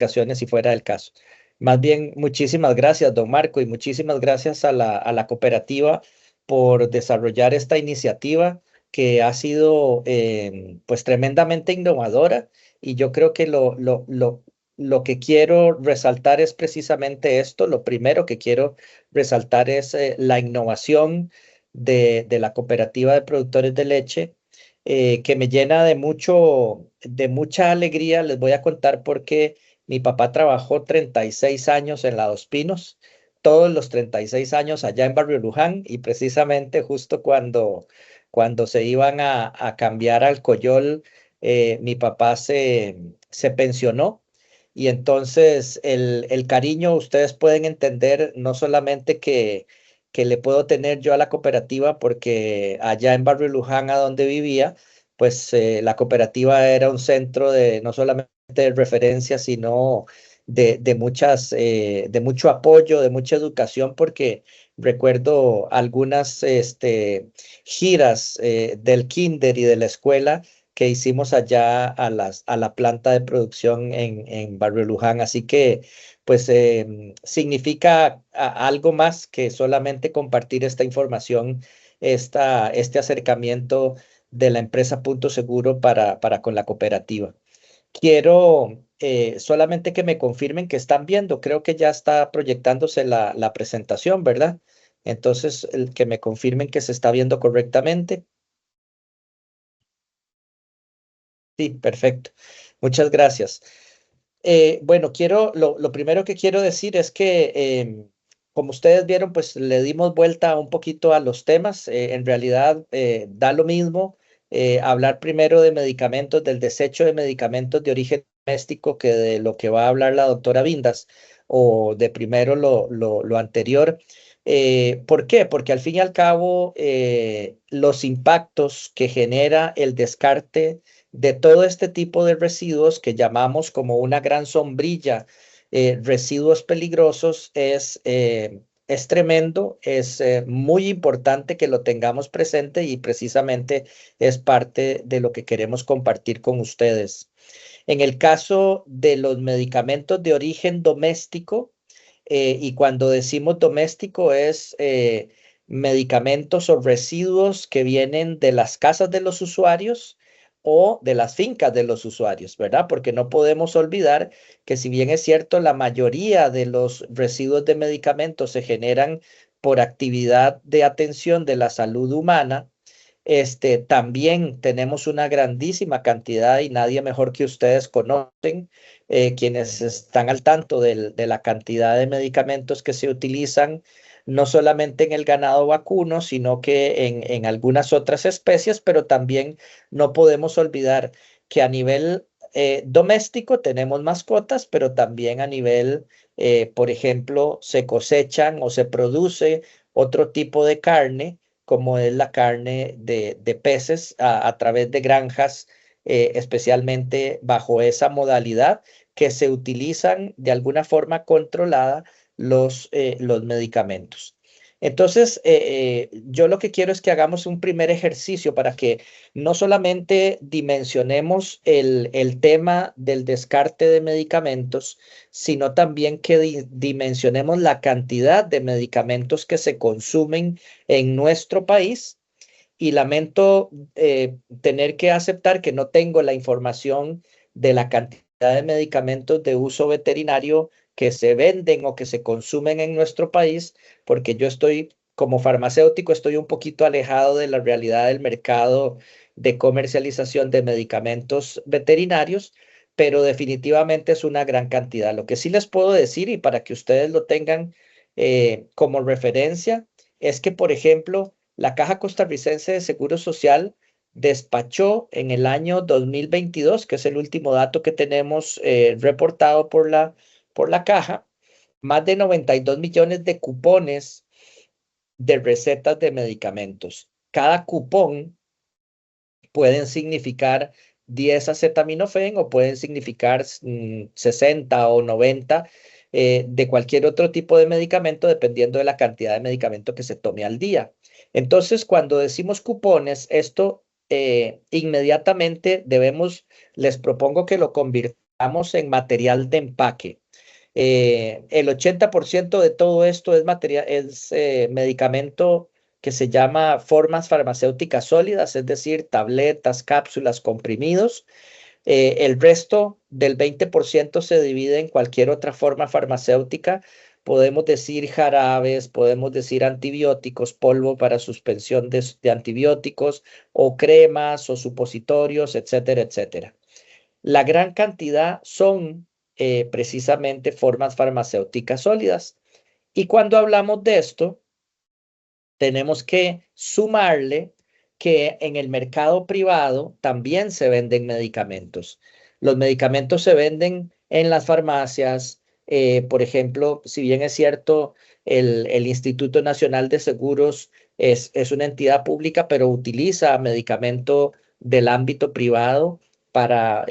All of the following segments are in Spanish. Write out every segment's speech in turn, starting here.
ocasiones si fuera el caso. Más bien, muchísimas gracias, don Marco, y muchísimas gracias a la cooperativa por desarrollar esta iniciativa que ha sido pues tremendamente innovadora y yo creo que lo que quiero resaltar es precisamente esto. Lo primero que quiero resaltar es la innovación de la cooperativa de productores de leche que me llena de mucha alegría. Les voy a contar por qué mi papá trabajó 36 años en la Dos Pinos, todos los 36 años allá en Barrio Luján y precisamente justo cuando se iban a cambiar al Coyol, mi papá se pensionó. Y entonces el cariño ustedes pueden entender no solamente que le puedo tener yo a la cooperativa porque allá en Barrio Luján, a donde vivía, pues la cooperativa era un centro de no solamente de referencia, sino de mucho apoyo, de mucha educación, porque recuerdo algunas giras del kinder y de la escuela que hicimos allá a la planta de producción en Barrio Luján. Así que pues significa algo más que solamente compartir esta información, este acercamiento de la empresa Punto Seguro para con la cooperativa. Quiero solamente que me confirmen que están viendo. Creo que ya está proyectándose la presentación, ¿verdad? Entonces, que me confirmen que se está viendo correctamente. Sí, perfecto. Muchas gracias. Bueno, lo primero que quiero decir es que, como ustedes vieron, pues le dimos vuelta un poquito a los temas. En realidad, da lo mismo hablar primero de medicamentos, del desecho de medicamentos de origen doméstico, que de lo que va a hablar la doctora Vindas, o de primero lo anterior. ¿Por qué? Porque al fin y al cabo, los impactos que genera el descarte de todo este tipo de residuos que llamamos como una gran sombrilla, residuos peligrosos, es tremendo, es muy importante que lo tengamos presente y precisamente es parte de lo que queremos compartir con ustedes. En el caso de los medicamentos de origen doméstico, y cuando decimos doméstico es medicamentos o residuos que vienen de las casas de los usuarios o de las fincas de los usuarios, ¿verdad? Porque no podemos olvidar que si bien es cierto, la mayoría de los residuos de medicamentos se generan por actividad de atención de la salud humana, también tenemos una grandísima cantidad y nadie mejor que ustedes conocen, quienes están al tanto de la cantidad de medicamentos que se utilizan, no solamente en el ganado vacuno, sino que en algunas otras especies, pero también no podemos olvidar que a nivel doméstico tenemos mascotas, pero también a nivel, por ejemplo, se cosechan o se produce otro tipo de carne como es la carne de peces a través de granjas, especialmente bajo esa modalidad que se utilizan de alguna forma controlada los medicamentos. Entonces, yo lo que quiero es que hagamos un primer ejercicio para que no solamente dimensionemos el tema del descarte de medicamentos, sino también que dimensionemos la cantidad de medicamentos que se consumen en nuestro país. Y lamento tener que aceptar que no tengo la información de la cantidad de medicamentos de uso veterinario que se venden o que se consumen en nuestro país, porque yo estoy, como farmacéutico, estoy un poquito alejado de la realidad del mercado de comercialización de medicamentos veterinarios, pero definitivamente es una gran cantidad. Lo que sí les puedo decir, y para que ustedes lo tengan como referencia, es que, por ejemplo, la Caja Costarricense de Seguro Social despachó en el año 2022, que es el último dato que tenemos reportado por la Caja, más de 92 millones de cupones de recetas de medicamentos. Cada cupón pueden significar 10 acetaminofén o pueden significar 60 o 90 de cualquier otro tipo de medicamento, dependiendo de la cantidad de medicamento que se tome al día. Entonces, cuando decimos cupones, esto inmediatamente les propongo que lo convirtamos Estamos en material de empaque. El 80% de todo esto es medicamento que se llama formas farmacéuticas sólidas, es decir, tabletas, cápsulas, comprimidos. El resto del 20% se divide en cualquier otra forma farmacéutica. Podemos decir jarabes, podemos decir antibióticos, polvo para suspensión de antibióticos, o cremas o supositorios, etcétera, etcétera. La gran cantidad son precisamente formas farmacéuticas sólidas. Y cuando hablamos de esto, tenemos que sumarle que en el mercado privado también se venden medicamentos. Los medicamentos se venden en las farmacias. Por ejemplo, si bien es cierto, el Instituto Nacional de Seguros es una entidad pública, pero utiliza medicamento del ámbito privado para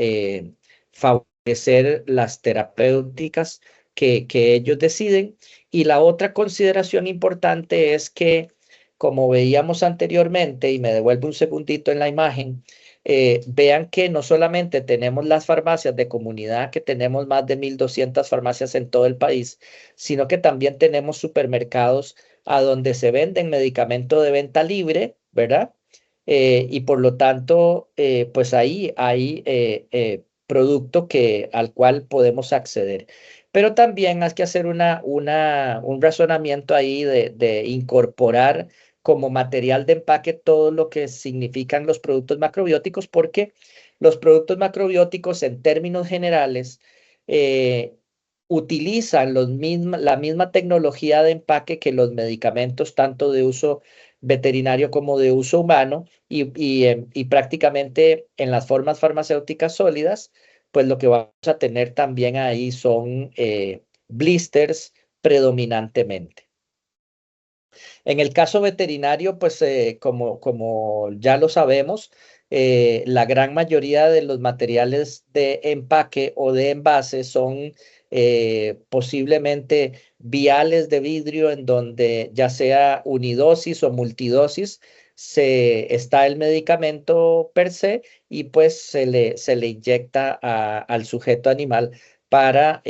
favorecer las terapéuticas que ellos deciden. Y la otra consideración importante es que, como veíamos anteriormente, y me devuelvo un segundito en la imagen, vean que no solamente tenemos las farmacias de comunidad, que tenemos más de 1.200 farmacias en todo el país, sino que también tenemos supermercados a donde se venden medicamento de venta libre, ¿verdad? Y por lo tanto, pues ahí hay producto al cual podemos acceder. Pero también hay que hacer un razonamiento ahí de incorporar como material de empaque todo lo que significan los productos macrobióticos, porque los productos macrobióticos en términos generales eh, utilizan la misma tecnología de empaque que los medicamentos, tanto de uso veterinario como de uso humano, y prácticamente en las formas farmacéuticas sólidas, pues lo que vamos a tener también ahí son blisters predominantemente. En el caso veterinario, pues como ya lo sabemos, la gran mayoría de los materiales de empaque o de envase son posiblemente viales de vidrio en donde ya sea unidosis o multidosis, está el medicamento per se y pues se le inyecta al sujeto animal para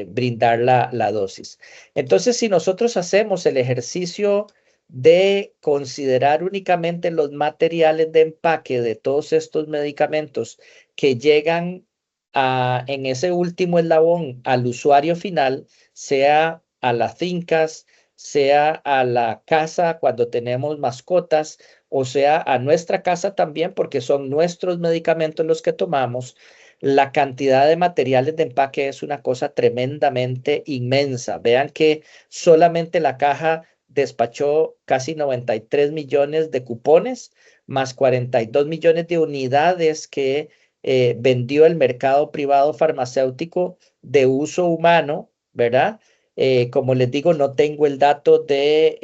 brindar la dosis. Entonces, si nosotros hacemos el ejercicio de considerar únicamente los materiales de empaque de todos estos medicamentos que llegan en ese último eslabón al usuario final, sea a las fincas, sea a la casa cuando tenemos mascotas, o sea a nuestra casa también, porque son nuestros medicamentos los que tomamos. La cantidad de materiales de empaque es una cosa tremendamente inmensa. Vean que solamente la caja despachó casi 93 millones de cupones, más 42 millones de unidades que vendió el mercado privado farmacéutico de uso humano, ¿verdad? Como les digo, no tengo el dato del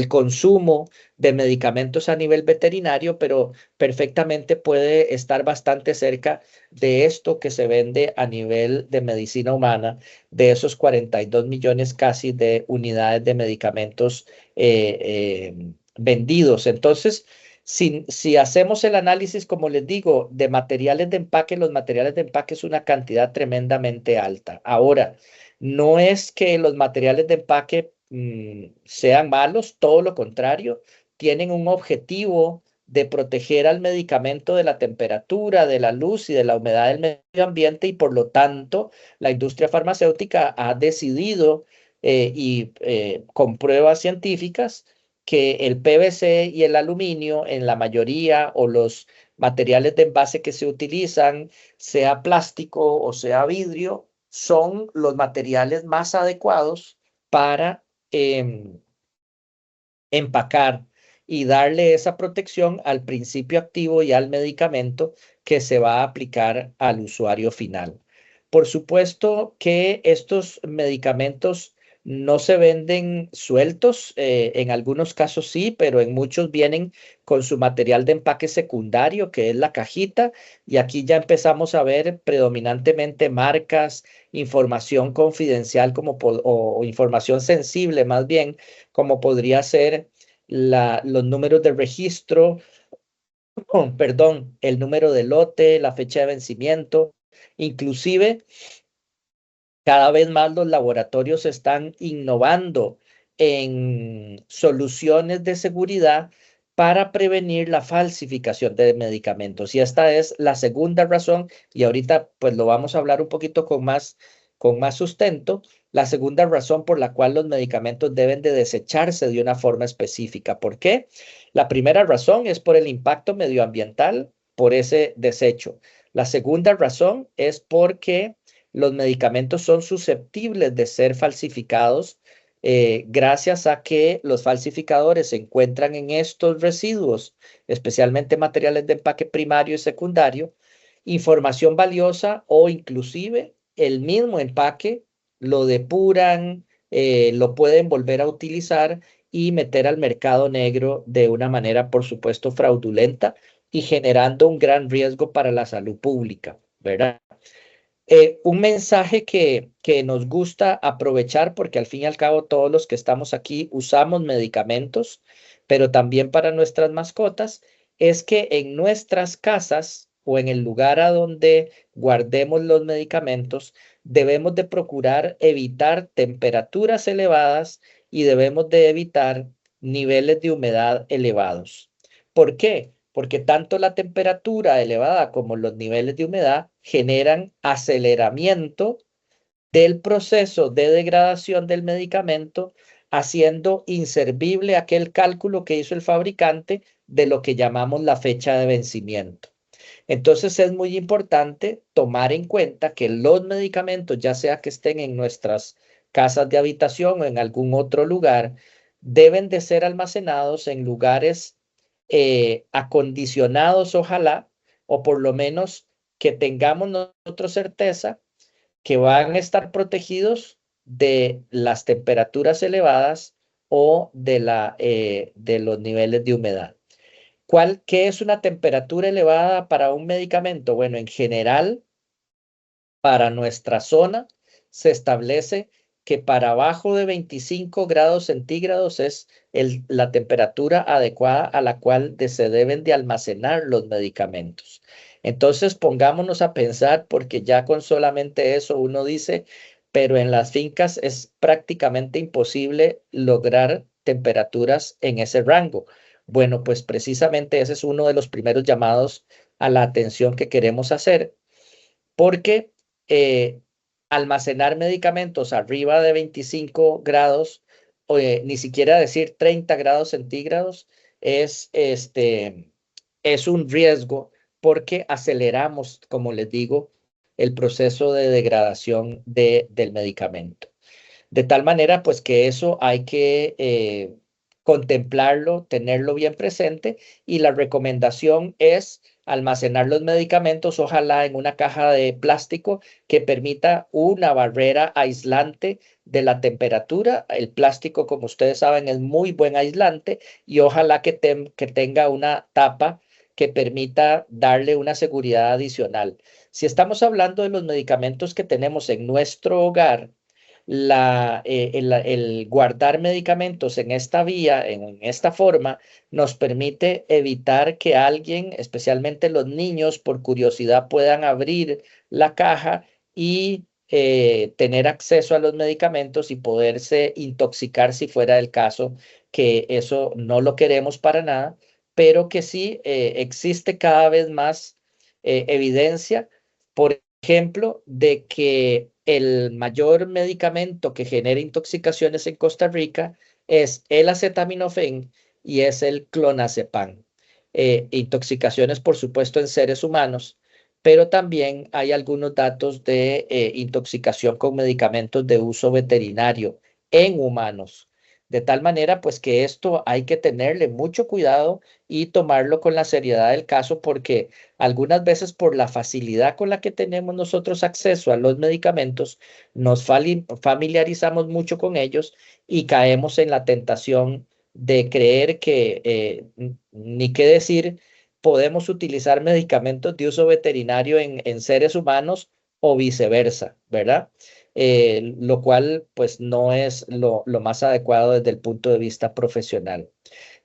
consumo de medicamentos a nivel veterinario, pero perfectamente puede estar bastante cerca de esto que se vende a nivel de medicina humana, de esos 42 millones casi de unidades de medicamentos vendidos. Entonces, si hacemos el análisis, como les digo, de materiales de empaque, los materiales de empaque es una cantidad tremendamente alta. Ahora, no es que los materiales de empaque sean malos, todo lo contrario, tienen un objetivo de proteger al medicamento de la temperatura, de la luz y de la humedad del medio ambiente, y por lo tanto la industria farmacéutica ha decidido con pruebas científicas que el PVC y el aluminio en la mayoría, o los materiales de envase que se utilizan, sea plástico o sea vidrio, son los materiales más adecuados para empacar y darle esa protección al principio activo y al medicamento que se va a aplicar al usuario final. Por supuesto que estos medicamentos no se venden sueltos, en algunos casos sí, pero en muchos vienen con su material de empaque secundario, que es la cajita, y aquí ya empezamos a ver predominantemente marcas, información confidencial o información sensible más bien, como podría ser los números de registro, perdón, el número de lote, la fecha de vencimiento. Inclusive, cada vez más los laboratorios están innovando en soluciones de seguridad para prevenir la falsificación de medicamentos. Y esta es la segunda razón, y ahorita pues lo vamos a hablar un poquito con más sustento, la segunda razón por la cual los medicamentos deben de desecharse de una forma específica. ¿Por qué? La primera razón es por el impacto medioambiental por ese desecho. La segunda razón es porque los medicamentos son susceptibles de ser falsificados gracias a que los falsificadores encuentran en estos residuos, especialmente materiales de empaque primario y secundario, información valiosa o inclusive el mismo empaque lo depuran, lo pueden volver a utilizar y meter al mercado negro de una manera, por supuesto, fraudulenta y generando un gran riesgo para la salud pública, ¿verdad? Un mensaje que nos gusta aprovechar, porque al fin y al cabo todos los que estamos aquí usamos medicamentos, pero también para nuestras mascotas, es que en nuestras casas o en el lugar a donde guardemos los medicamentos, debemos de procurar evitar temperaturas elevadas y debemos de evitar niveles de humedad elevados. ¿Por qué? Porque tanto la temperatura elevada como los niveles de humedad generan aceleramiento del proceso de degradación del medicamento, haciendo inservible aquel cálculo que hizo el fabricante de lo que llamamos la fecha de vencimiento. Entonces es muy importante tomar en cuenta que los medicamentos, ya sea que estén en nuestras casas de habitación o en algún otro lugar, deben de ser almacenados en lugares acondicionados, ojalá, o por lo menos que tengamos nosotros certeza que van a estar protegidos de las temperaturas elevadas o de los niveles de humedad. ¿Qué es una temperatura elevada para un medicamento? Bueno, en general, para nuestra zona se establece que para abajo de 25 grados centígrados es la temperatura adecuada a la cual se deben de almacenar los medicamentos. Entonces pongámonos a pensar, porque ya con solamente eso uno dice, pero en las fincas es prácticamente imposible lograr temperaturas en ese rango. Bueno, pues precisamente ese es uno de los primeros llamados a la atención que queremos hacer porque eh, almacenar medicamentos arriba de 25 grados, o ni siquiera decir 30 grados centígrados, es un riesgo porque aceleramos, como les digo, el proceso de degradación del medicamento. De tal manera, pues que eso hay que contemplarlo, tenerlo bien presente y la recomendación es almacenar los medicamentos, ojalá en una caja de plástico que permita una barrera aislante de la temperatura. El plástico, como ustedes saben, es muy buen aislante y ojalá que tenga una tapa que permita darle una seguridad adicional. Si estamos hablando de los medicamentos que tenemos en nuestro hogar, el guardar medicamentos en esta vía, en esta forma, nos permite evitar que alguien, especialmente los niños, por curiosidad puedan abrir la caja y tener acceso a los medicamentos y poderse intoxicar si fuera el caso, que eso no lo queremos para nada, pero que sí existe cada vez más evidencia. Por ejemplo, de que el mayor medicamento que genera intoxicaciones en Costa Rica es el acetaminofén y es el clonazepam. Intoxicaciones, por supuesto, en seres humanos, pero también hay algunos datos de intoxicación con medicamentos de uso veterinario en humanos. De tal manera, pues que esto hay que tenerle mucho cuidado y tomarlo con la seriedad del caso porque algunas veces por la facilidad con la que tenemos nosotros acceso a los medicamentos, nos familiarizamos mucho con ellos y caemos en la tentación de creer que, ni qué decir, podemos utilizar medicamentos de uso veterinario en seres humanos o viceversa, ¿verdad? Lo cual pues no es lo más adecuado desde el punto de vista profesional.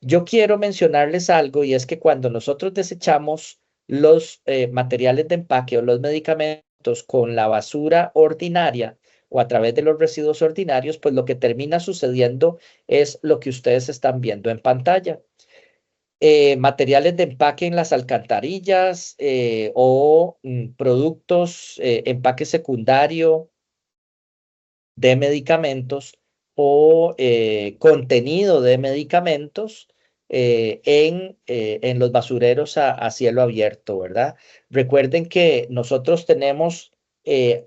Yo quiero mencionarles algo y es que cuando nosotros desechamos los materiales de empaque o los medicamentos, con la basura ordinaria o a través de los residuos ordinarios, pues lo que termina sucediendo es lo que ustedes están viendo en pantalla. Materiales de empaque en las alcantarillas o productos, empaque secundario de medicamentos o contenido de medicamentos en los basureros a cielo abierto, ¿verdad? Recuerden que nosotros tenemos,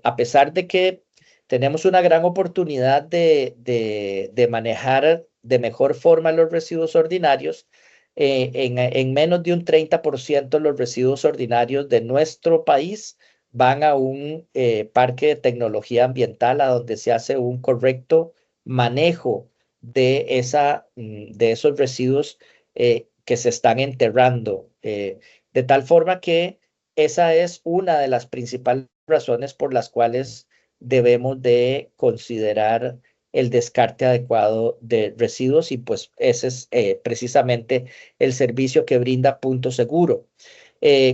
a pesar de que tenemos una gran oportunidad de manejar de mejor forma los residuos ordinarios, en menos de un 30% los residuos ordinarios de nuestro país van a un parque de tecnología ambiental a donde se hace un correcto manejo de esos residuos que se están enterrando, de tal forma que esa es una de las principales razones por las cuales debemos de considerar el descarte adecuado de residuos y pues ese es precisamente el servicio que brinda Punto Seguro.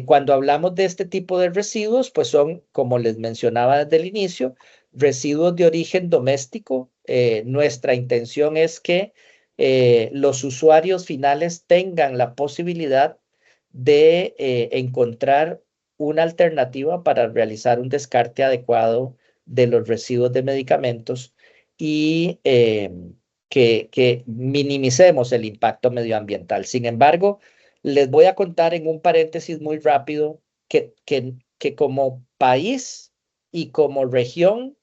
Cuando hablamos de este tipo de residuos, pues son, como les mencionaba desde el inicio, residuos de origen doméstico. Nuestra intención es que los usuarios finales tengan la posibilidad de encontrar una alternativa para realizar un descarte adecuado de los residuos de medicamentos y que minimicemos el impacto medioambiental. Sin embargo, les voy a contar en un paréntesis muy rápido que como país y como región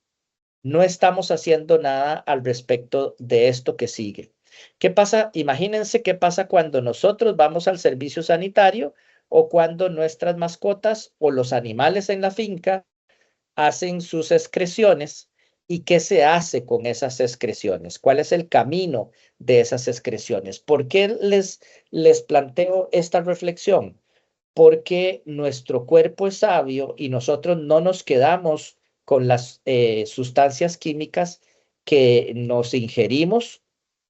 no estamos haciendo nada al respecto de esto que sigue. ¿Qué pasa? Imagínense qué pasa cuando nosotros vamos al servicio sanitario o cuando nuestras mascotas o los animales en la finca hacen sus excreciones y qué se hace con esas excreciones, cuál es el camino de esas excreciones. ¿Por qué les planteo esta reflexión? Porque nuestro cuerpo es sabio y nosotros no nos quedamos con las sustancias químicas que nos ingerimos,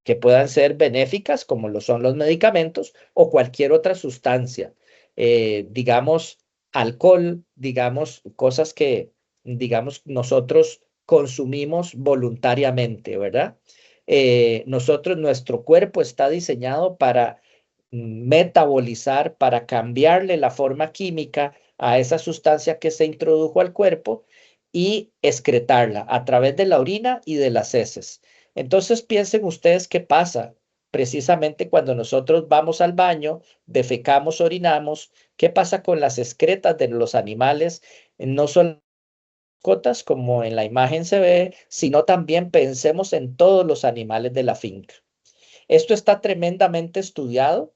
que puedan ser benéficas, como lo son los medicamentos, o cualquier otra sustancia, digamos, alcohol, digamos, cosas que, digamos, nosotros consumimos voluntariamente, ¿verdad? Nuestro cuerpo está diseñado para metabolizar, para cambiarle la forma química a esa sustancia que se introdujo al cuerpo y excretarla a través de la orina y de las heces. Entonces piensen ustedes qué pasa precisamente cuando nosotros vamos al baño, defecamos, orinamos, qué pasa con las excretas de los animales, no solo mascotas como en la imagen se ve, sino también pensemos en todos los animales de la finca. Esto está tremendamente estudiado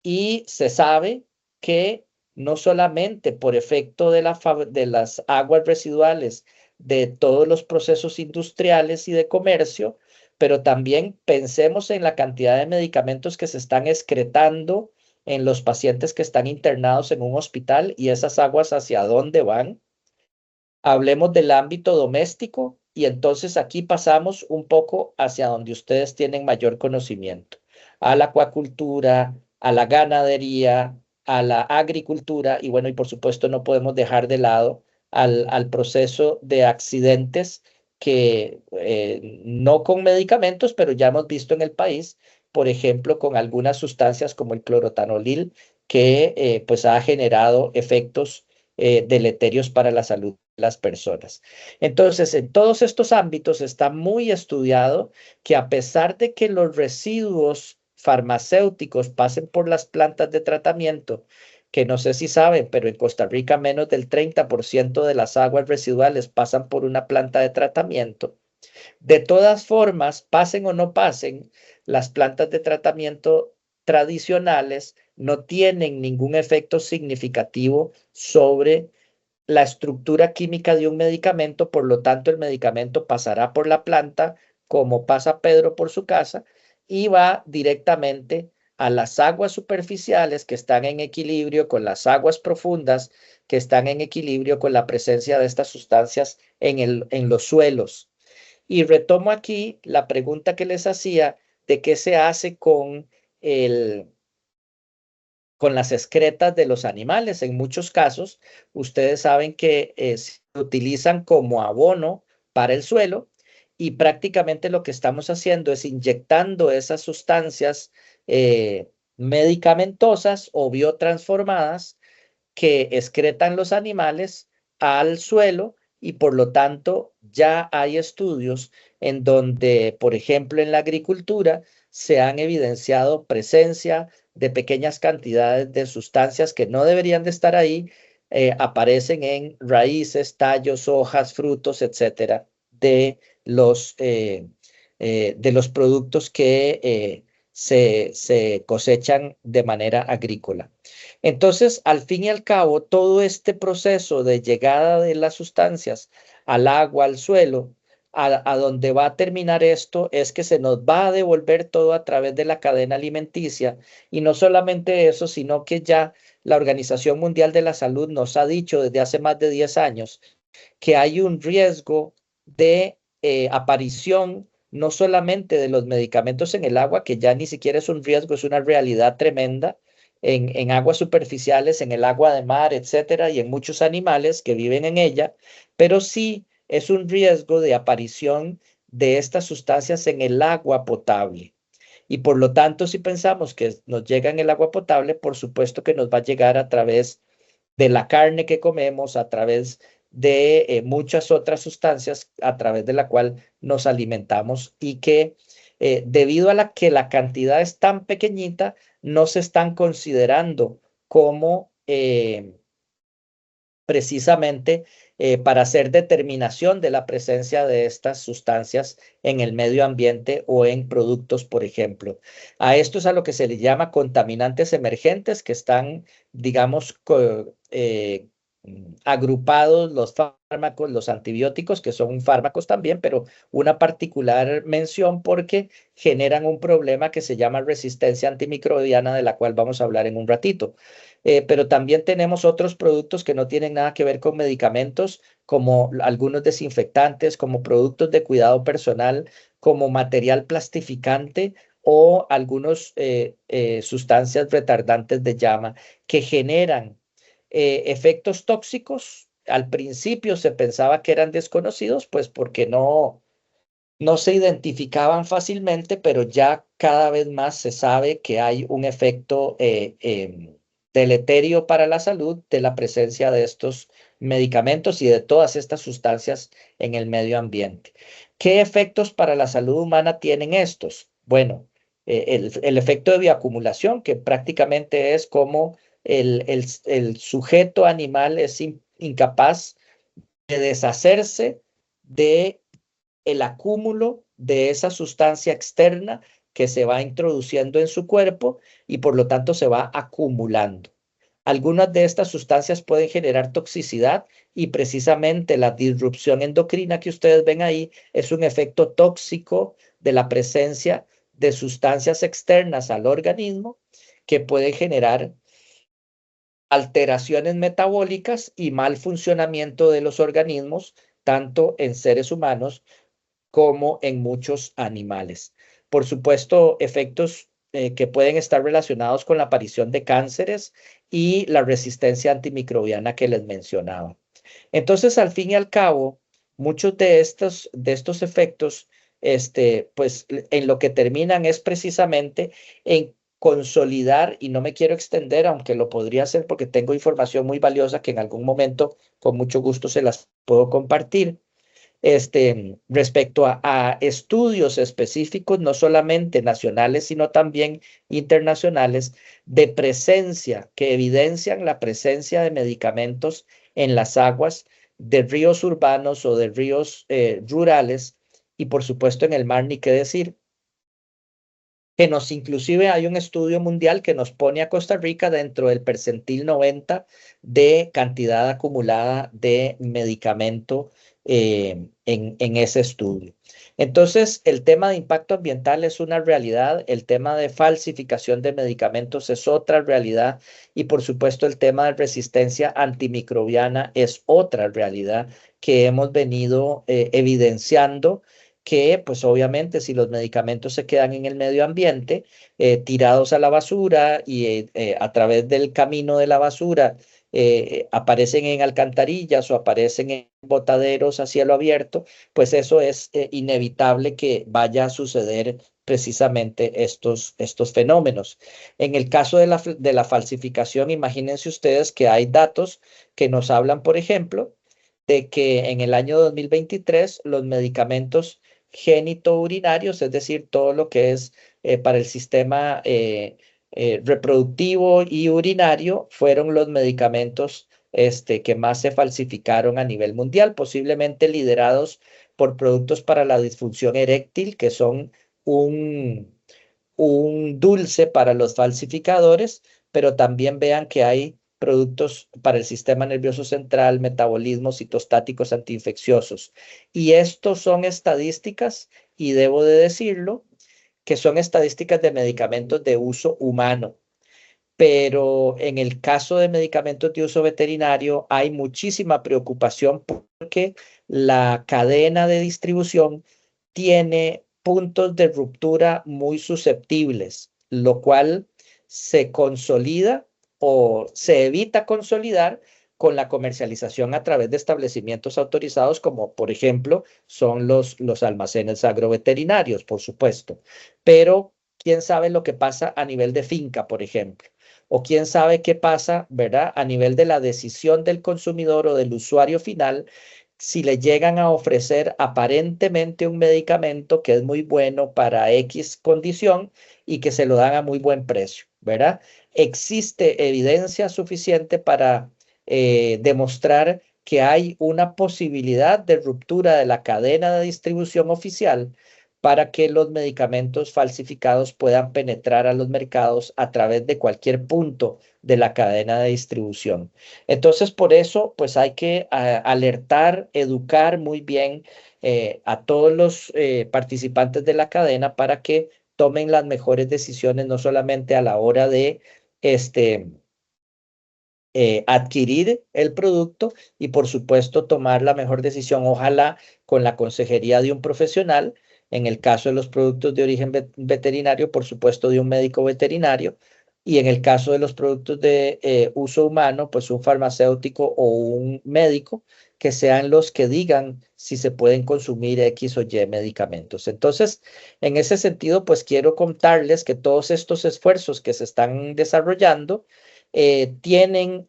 y se sabe que no solamente por efecto de las aguas residuales de todos los procesos industriales y de comercio, pero también pensemos en la cantidad de medicamentos que se están excretando en los pacientes que están internados en un hospital y esas aguas hacia dónde van. Hablemos del ámbito doméstico y entonces aquí pasamos un poco hacia donde ustedes tienen mayor conocimiento, a la acuacultura, a la ganadería, a la agricultura y bueno, y por supuesto no podemos dejar de lado al proceso de accidentes que no con medicamentos, pero ya hemos visto en el país, por ejemplo, con algunas sustancias como el clorotanolil, que pues ha generado efectos deleterios para la salud de las personas. Entonces, en todos estos ámbitos está muy estudiado que a pesar de que los residuos farmacéuticos pasen por las plantas de tratamiento, que no sé si saben, pero en Costa Rica menos del 30% de las aguas residuales pasan por una planta de tratamiento. De todas formas, pasen o no pasen, las plantas de tratamiento tradicionales no tienen ningún efecto significativo sobre la estructura química de un medicamento, por lo tanto el medicamento pasará por la planta como pasa Pedro por su casa y va directamente a las aguas superficiales que están en equilibrio con las aguas profundas que están en equilibrio con la presencia de estas sustancias en los suelos. Y retomo aquí la pregunta que les hacía de qué se hace con las excretas de los animales. En muchos casos, ustedes saben que se utilizan como abono para el suelo y prácticamente lo que estamos haciendo es inyectando esas sustancias medicamentosas o biotransformadas que excretan los animales al suelo y por lo tanto ya hay estudios en donde, por ejemplo, en la agricultura se han evidenciado presencia de pequeñas cantidades de sustancias que no deberían de estar ahí, aparecen en raíces, tallos, hojas, frutos, etcétera, de los productos que se cosechan de manera agrícola. Entonces, al fin y al cabo, todo este proceso de llegada de las sustancias al agua, al suelo, a donde va a terminar esto es que se nos va a devolver todo a través de la cadena alimenticia. Y no solamente eso, sino que ya la Organización Mundial de la Salud nos ha dicho desde hace más de 10 años que hay un riesgo de aparición no solamente de los medicamentos en el agua, que ya ni siquiera es un riesgo, es una realidad tremenda, en aguas superficiales, en el agua de mar, etcétera, y en muchos animales que viven en ella, pero sí es un riesgo de aparición de estas sustancias en el agua potable. Y por lo tanto, si pensamos que nos llega en el agua potable, por supuesto que nos va a llegar a través de la carne que comemos, a través de muchas otras sustancias a través de la cual nos alimentamos y que debido a la que la cantidad es tan pequeñita, no se están considerando como precisamente para hacer determinación de la presencia de estas sustancias en el medio ambiente o en productos, por ejemplo. A esto es a lo que se le llama contaminantes emergentes, que están, digamos, agrupados los fármacos, los antibióticos, que son fármacos también, pero una particular mención porque generan un problema que se llama resistencia antimicrobiana, de la cual vamos a hablar en un ratito. Pero también tenemos otros productos que no tienen nada que ver con medicamentos, como algunos desinfectantes, como productos de cuidado personal, como material plastificante o algunos sustancias retardantes de llama que generan efectos tóxicos. Al principio se pensaba que eran desconocidos, pues porque no se identificaban fácilmente, pero ya cada vez más se sabe que hay un efecto deleterio para la salud de la presencia de estos medicamentos y de todas estas sustancias en el medio ambiente. ¿Qué efectos para la salud humana tienen estos? Bueno, el efecto de bioacumulación, que prácticamente es como el sujeto animal es incapaz de deshacerse de el acúmulo de esa sustancia externa que se va introduciendo en su cuerpo y por lo tanto se va acumulando. Algunas de estas sustancias pueden generar toxicidad y precisamente la disrupción endocrina que ustedes ven ahí es un efecto tóxico de la presencia de sustancias externas al organismo que puede generar alteraciones metabólicas y mal funcionamiento de los organismos, tanto en seres humanos como en muchos animales. Por supuesto, efectos que pueden estar relacionados con la aparición de cánceres y la resistencia antimicrobiana que les mencionaba. Entonces, al fin y al cabo, muchos de estos efectos, pues en lo que terminan es precisamente en consolidar, y no me quiero extender, aunque lo podría hacer porque tengo información muy valiosa que en algún momento con mucho gusto se las puedo compartir respecto a estudios específicos, no solamente nacionales, sino también internacionales, de presencia, que evidencian la presencia de medicamentos en las aguas de ríos urbanos o de ríos rurales, y por supuesto en el mar, ni qué decir, que inclusive hay un estudio mundial que nos pone a Costa Rica dentro del percentil 90 de cantidad acumulada de medicamento en ese estudio. Entonces, el tema de impacto ambiental es una realidad, el tema de falsificación de medicamentos es otra realidad y por supuesto el tema de resistencia antimicrobiana es otra realidad que hemos venido evidenciando que pues obviamente si los medicamentos se quedan en el medio ambiente, tirados a la basura y a través del camino de la basura, aparecen en alcantarillas o aparecen en botaderos a cielo abierto, pues eso es inevitable que vaya a suceder precisamente estos fenómenos. En el caso de la falsificación, imagínense ustedes que hay datos que nos hablan, por ejemplo, de que en el año 2023 los medicamentos genitourinarios, es decir, todo lo que es para el sistema reproductivo y urinario, fueron los medicamentos que más se falsificaron a nivel mundial, posiblemente liderados por productos para la disfunción eréctil, que son un, un dulce para los falsificadores, pero también vean que hay productos para el sistema nervioso central, metabolismo, citostáticos antiinfecciosos. Y estos son estadísticas, y debo de decirlo, que son estadísticas de medicamentos de uso humano. Pero en el caso de medicamentos de uso veterinario hay muchísima preocupación porque la cadena de distribución tiene puntos de ruptura muy susceptibles, lo cual se consolida o se evita consolidar con la comercialización a través de establecimientos autorizados, como por ejemplo son los almacenes agroveterinarios, por supuesto. Pero quién sabe lo que pasa a nivel de finca, por ejemplo. O quién sabe qué pasa, ¿verdad? A nivel de la decisión del consumidor o del usuario final, si le llegan a ofrecer aparentemente un medicamento que es muy bueno para X condición y que se lo dan a muy buen precio, ¿verdad? Existe evidencia suficiente para demostrar que hay una posibilidad de ruptura de la cadena de distribución oficial para que los medicamentos falsificados puedan penetrar a los mercados a través de cualquier punto de la cadena de distribución. Entonces, por eso, pues hay que alertar, educar muy bien a todos los participantes de la cadena para que tomen las mejores decisiones, no solamente a la hora de este, adquirir el producto y, por supuesto, tomar la mejor decisión, ojalá con la consejería de un profesional. En el caso de los productos de origen veterinario, por supuesto, de un médico veterinario. Y en el caso de los productos de uso humano, pues un farmacéutico o un médico que sean los que digan si se pueden consumir X o Y medicamentos. Entonces, en ese sentido, pues quiero contarles que todos estos esfuerzos que se están desarrollando tienen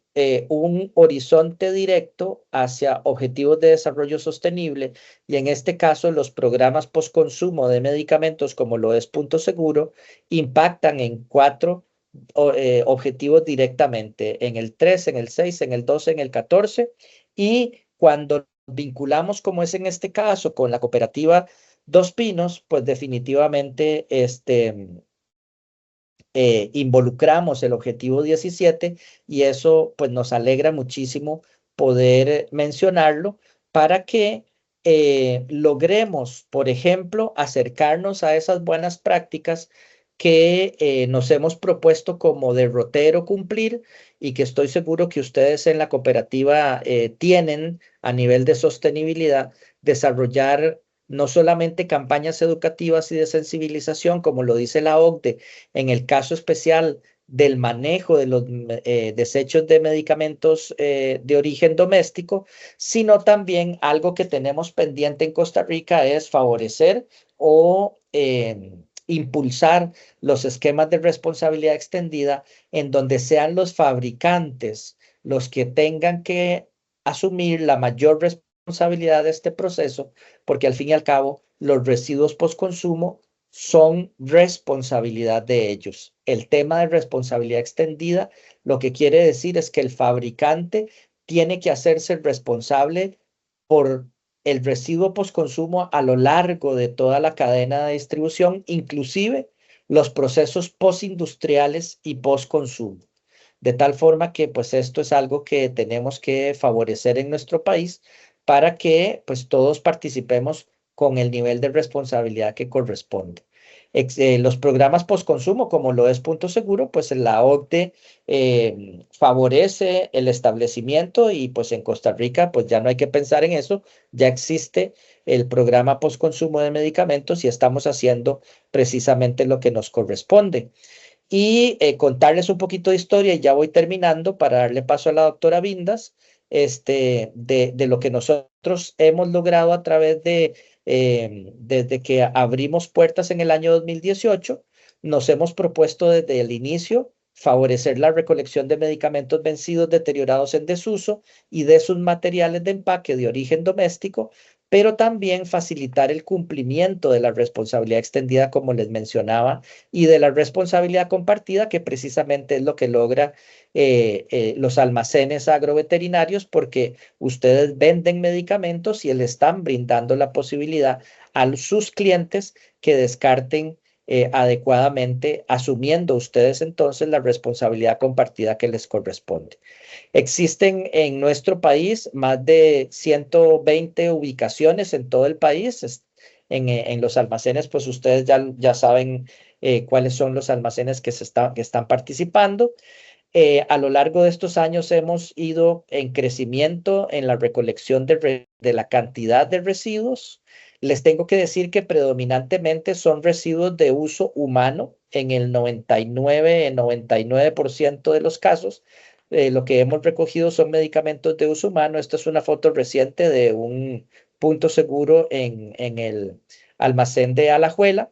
un horizonte directo hacia objetivos de desarrollo sostenible, y en este caso los programas postconsumo de medicamentos como lo es Punto Seguro impactan en cuatro objetivos directamente, en el 3, en el 6, en el 12, en el 14, y cuando vinculamos, como es en este caso, con la cooperativa Dos Pinos, pues definitivamente involucramos el objetivo 17, y eso pues nos alegra muchísimo poder mencionarlo para que logremos, por ejemplo, acercarnos a esas buenas prácticas que nos hemos propuesto como derrotero cumplir, y que estoy seguro que ustedes en la cooperativa tienen a nivel de sostenibilidad, desarrollar no solamente campañas educativas y de sensibilización, como lo dice la OCDE, en el caso especial del manejo de los desechos de medicamentos de origen doméstico, sino también algo que tenemos pendiente en Costa Rica es favorecer o impulsar los esquemas de responsabilidad extendida, en donde sean los fabricantes los que tengan que asumir la mayor responsabilidad de este proceso, porque al fin y al cabo los residuos postconsumo son responsabilidad de ellos. El tema de responsabilidad extendida lo que quiere decir es que el fabricante tiene que hacerse responsable por el residuo postconsumo a lo largo de toda la cadena de distribución, inclusive los procesos postindustriales y postconsumo. De tal forma que pues esto es algo que tenemos que favorecer en nuestro país para que pues todos participemos con el nivel de responsabilidad que corresponde. Los programas postconsumo, como lo es Punto Seguro, pues la OCDE favorece el establecimiento, y pues en Costa Rica pues ya no hay que pensar en eso, ya existe el programa postconsumo de medicamentos y estamos haciendo precisamente lo que nos corresponde. Y contarles un poquito de historia, y ya voy terminando para darle paso a la doctora Vindas, de lo que nosotros hemos logrado a través desde que abrimos puertas en el año 2018, nos hemos propuesto desde el inicio favorecer la recolección de medicamentos vencidos, deteriorados en desuso y de sus materiales de empaque de origen doméstico, pero también facilitar el cumplimiento de la responsabilidad extendida, como les mencionaba, y de la responsabilidad compartida, que precisamente es lo que logra los almacenes agroveterinarios, porque ustedes venden medicamentos y le están brindando la posibilidad a sus clientes que descarten adecuadamente, asumiendo ustedes entonces la responsabilidad compartida que les corresponde. Existen en nuestro país más de 120 ubicaciones en todo el país. En los almacenes, pues ustedes ya saben cuáles son los almacenes que están participando. A lo largo de estos años hemos ido en crecimiento en la recolección de la cantidad de residuos. Les tengo que decir que predominantemente son residuos de uso humano en el 99% de los casos. Lo que hemos recogido son medicamentos de uso humano. Esta es una foto reciente de un punto seguro en el almacén de Alajuela.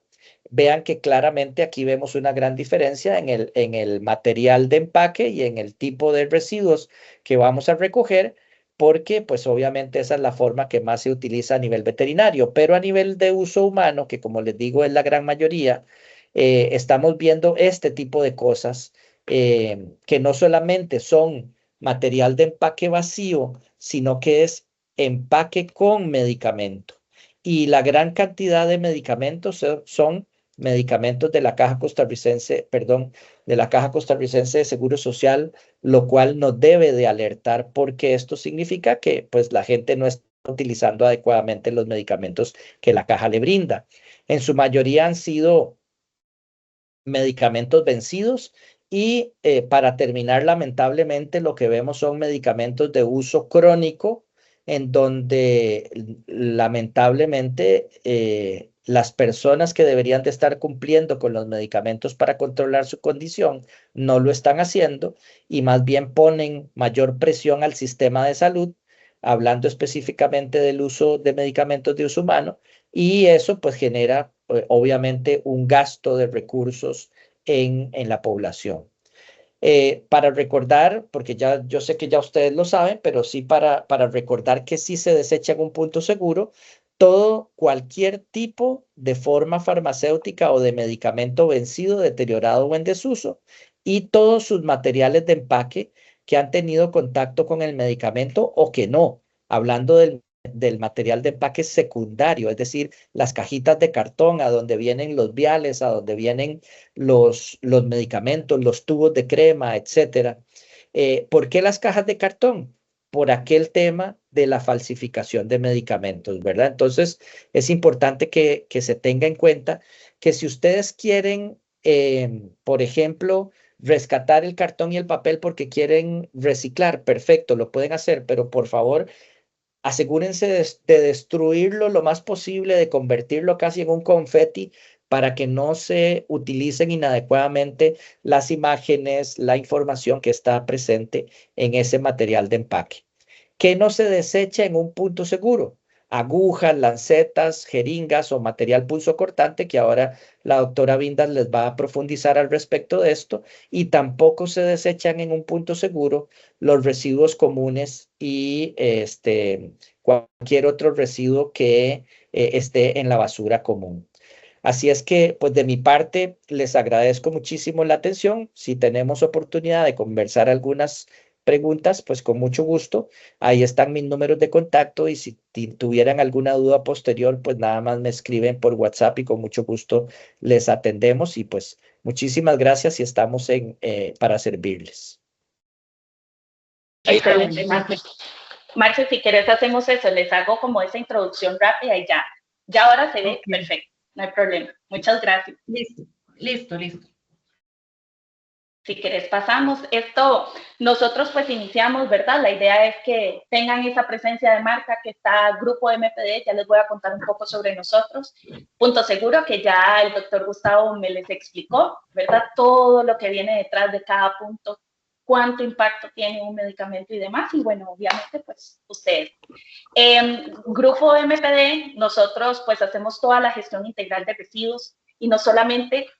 Vean que claramente aquí vemos una gran diferencia en el material de empaque y en el tipo de residuos que vamos a recoger, porque pues obviamente esa es la forma que más se utiliza a nivel veterinario, pero a nivel de uso humano, que como les digo es la gran mayoría, estamos viendo este tipo de cosas, que no solamente son material de empaque vacío, sino que es empaque con medicamento. Y la gran cantidad de medicamentos son medicamentos de la Caja Costarricense, perdón, de la Caja Costarricense de Seguro Social, lo cual nos debe de alertar, porque esto significa que pues la gente no está utilizando adecuadamente los medicamentos que la caja le brinda. En su mayoría han sido medicamentos vencidos y para terminar, lamentablemente, lo que vemos son medicamentos de uso crónico, en donde lamentablemente las personas que deberían de estar cumpliendo con los medicamentos para controlar su condición no lo están haciendo, y más bien ponen mayor presión al sistema de salud, hablando específicamente del uso de medicamentos de uso humano, y eso pues genera obviamente un gasto de recursos en la población. Para recordar, porque ya yo sé que ya ustedes lo saben, pero sí para recordar que sí se desecha en un punto seguro cualquier tipo de forma farmacéutica o de medicamento vencido, deteriorado o en desuso, y todos sus materiales de empaque que han tenido contacto con el medicamento o que no, hablando del material de empaque secundario, es decir, las cajitas de cartón a donde vienen los viales, a donde vienen los medicamentos, los tubos de crema, etcétera. ¿Por qué las cajas de cartón? Por aquel tema de la falsificación de medicamentos, ¿verdad? Entonces, es importante que se tenga en cuenta que si ustedes quieren, por ejemplo, rescatar el cartón y el papel porque quieren reciclar, perfecto, lo pueden hacer, pero por favor, asegúrense de destruirlo lo más posible, de convertirlo casi en un confeti, para que no se utilicen inadecuadamente las imágenes, la información que está presente en ese material de empaque. ¿Qué no se desecha en un punto seguro? Agujas, lancetas, jeringas o material punzocortante, que ahora la doctora Vindas les va a profundizar al respecto de esto, y tampoco se desechan en un punto seguro los residuos comunes y cualquier otro residuo que esté en la basura común. Así es que, pues de mi parte, les agradezco muchísimo la atención. Si tenemos oportunidad de conversar algunas preguntas, pues con mucho gusto. Ahí están mis números de contacto, y si tuvieran alguna duda posterior, pues nada más me escriben por WhatsApp y con mucho gusto les atendemos. Y pues muchísimas gracias y estamos para servirles. Excelente, Marce. Marce, si quieres hacemos eso, les hago como esa introducción rápida y ya. Ya ahora se ve perfecto, no hay problema. Muchas gracias. Listo, listo, listo. Si querés pasamos. Esto, nosotros pues iniciamos, ¿verdad? La idea es que tengan esa presencia de marca que está Grupo MPD, ya les voy a contar un poco sobre nosotros. Punto Seguro, que ya el doctor Gustavo me les explicó, ¿verdad? Todo lo que viene detrás de cada punto, cuánto impacto tiene un medicamento y demás. Y bueno, obviamente pues ustedes. Grupo MPD, nosotros pues hacemos toda la gestión integral de residuos y no solamente,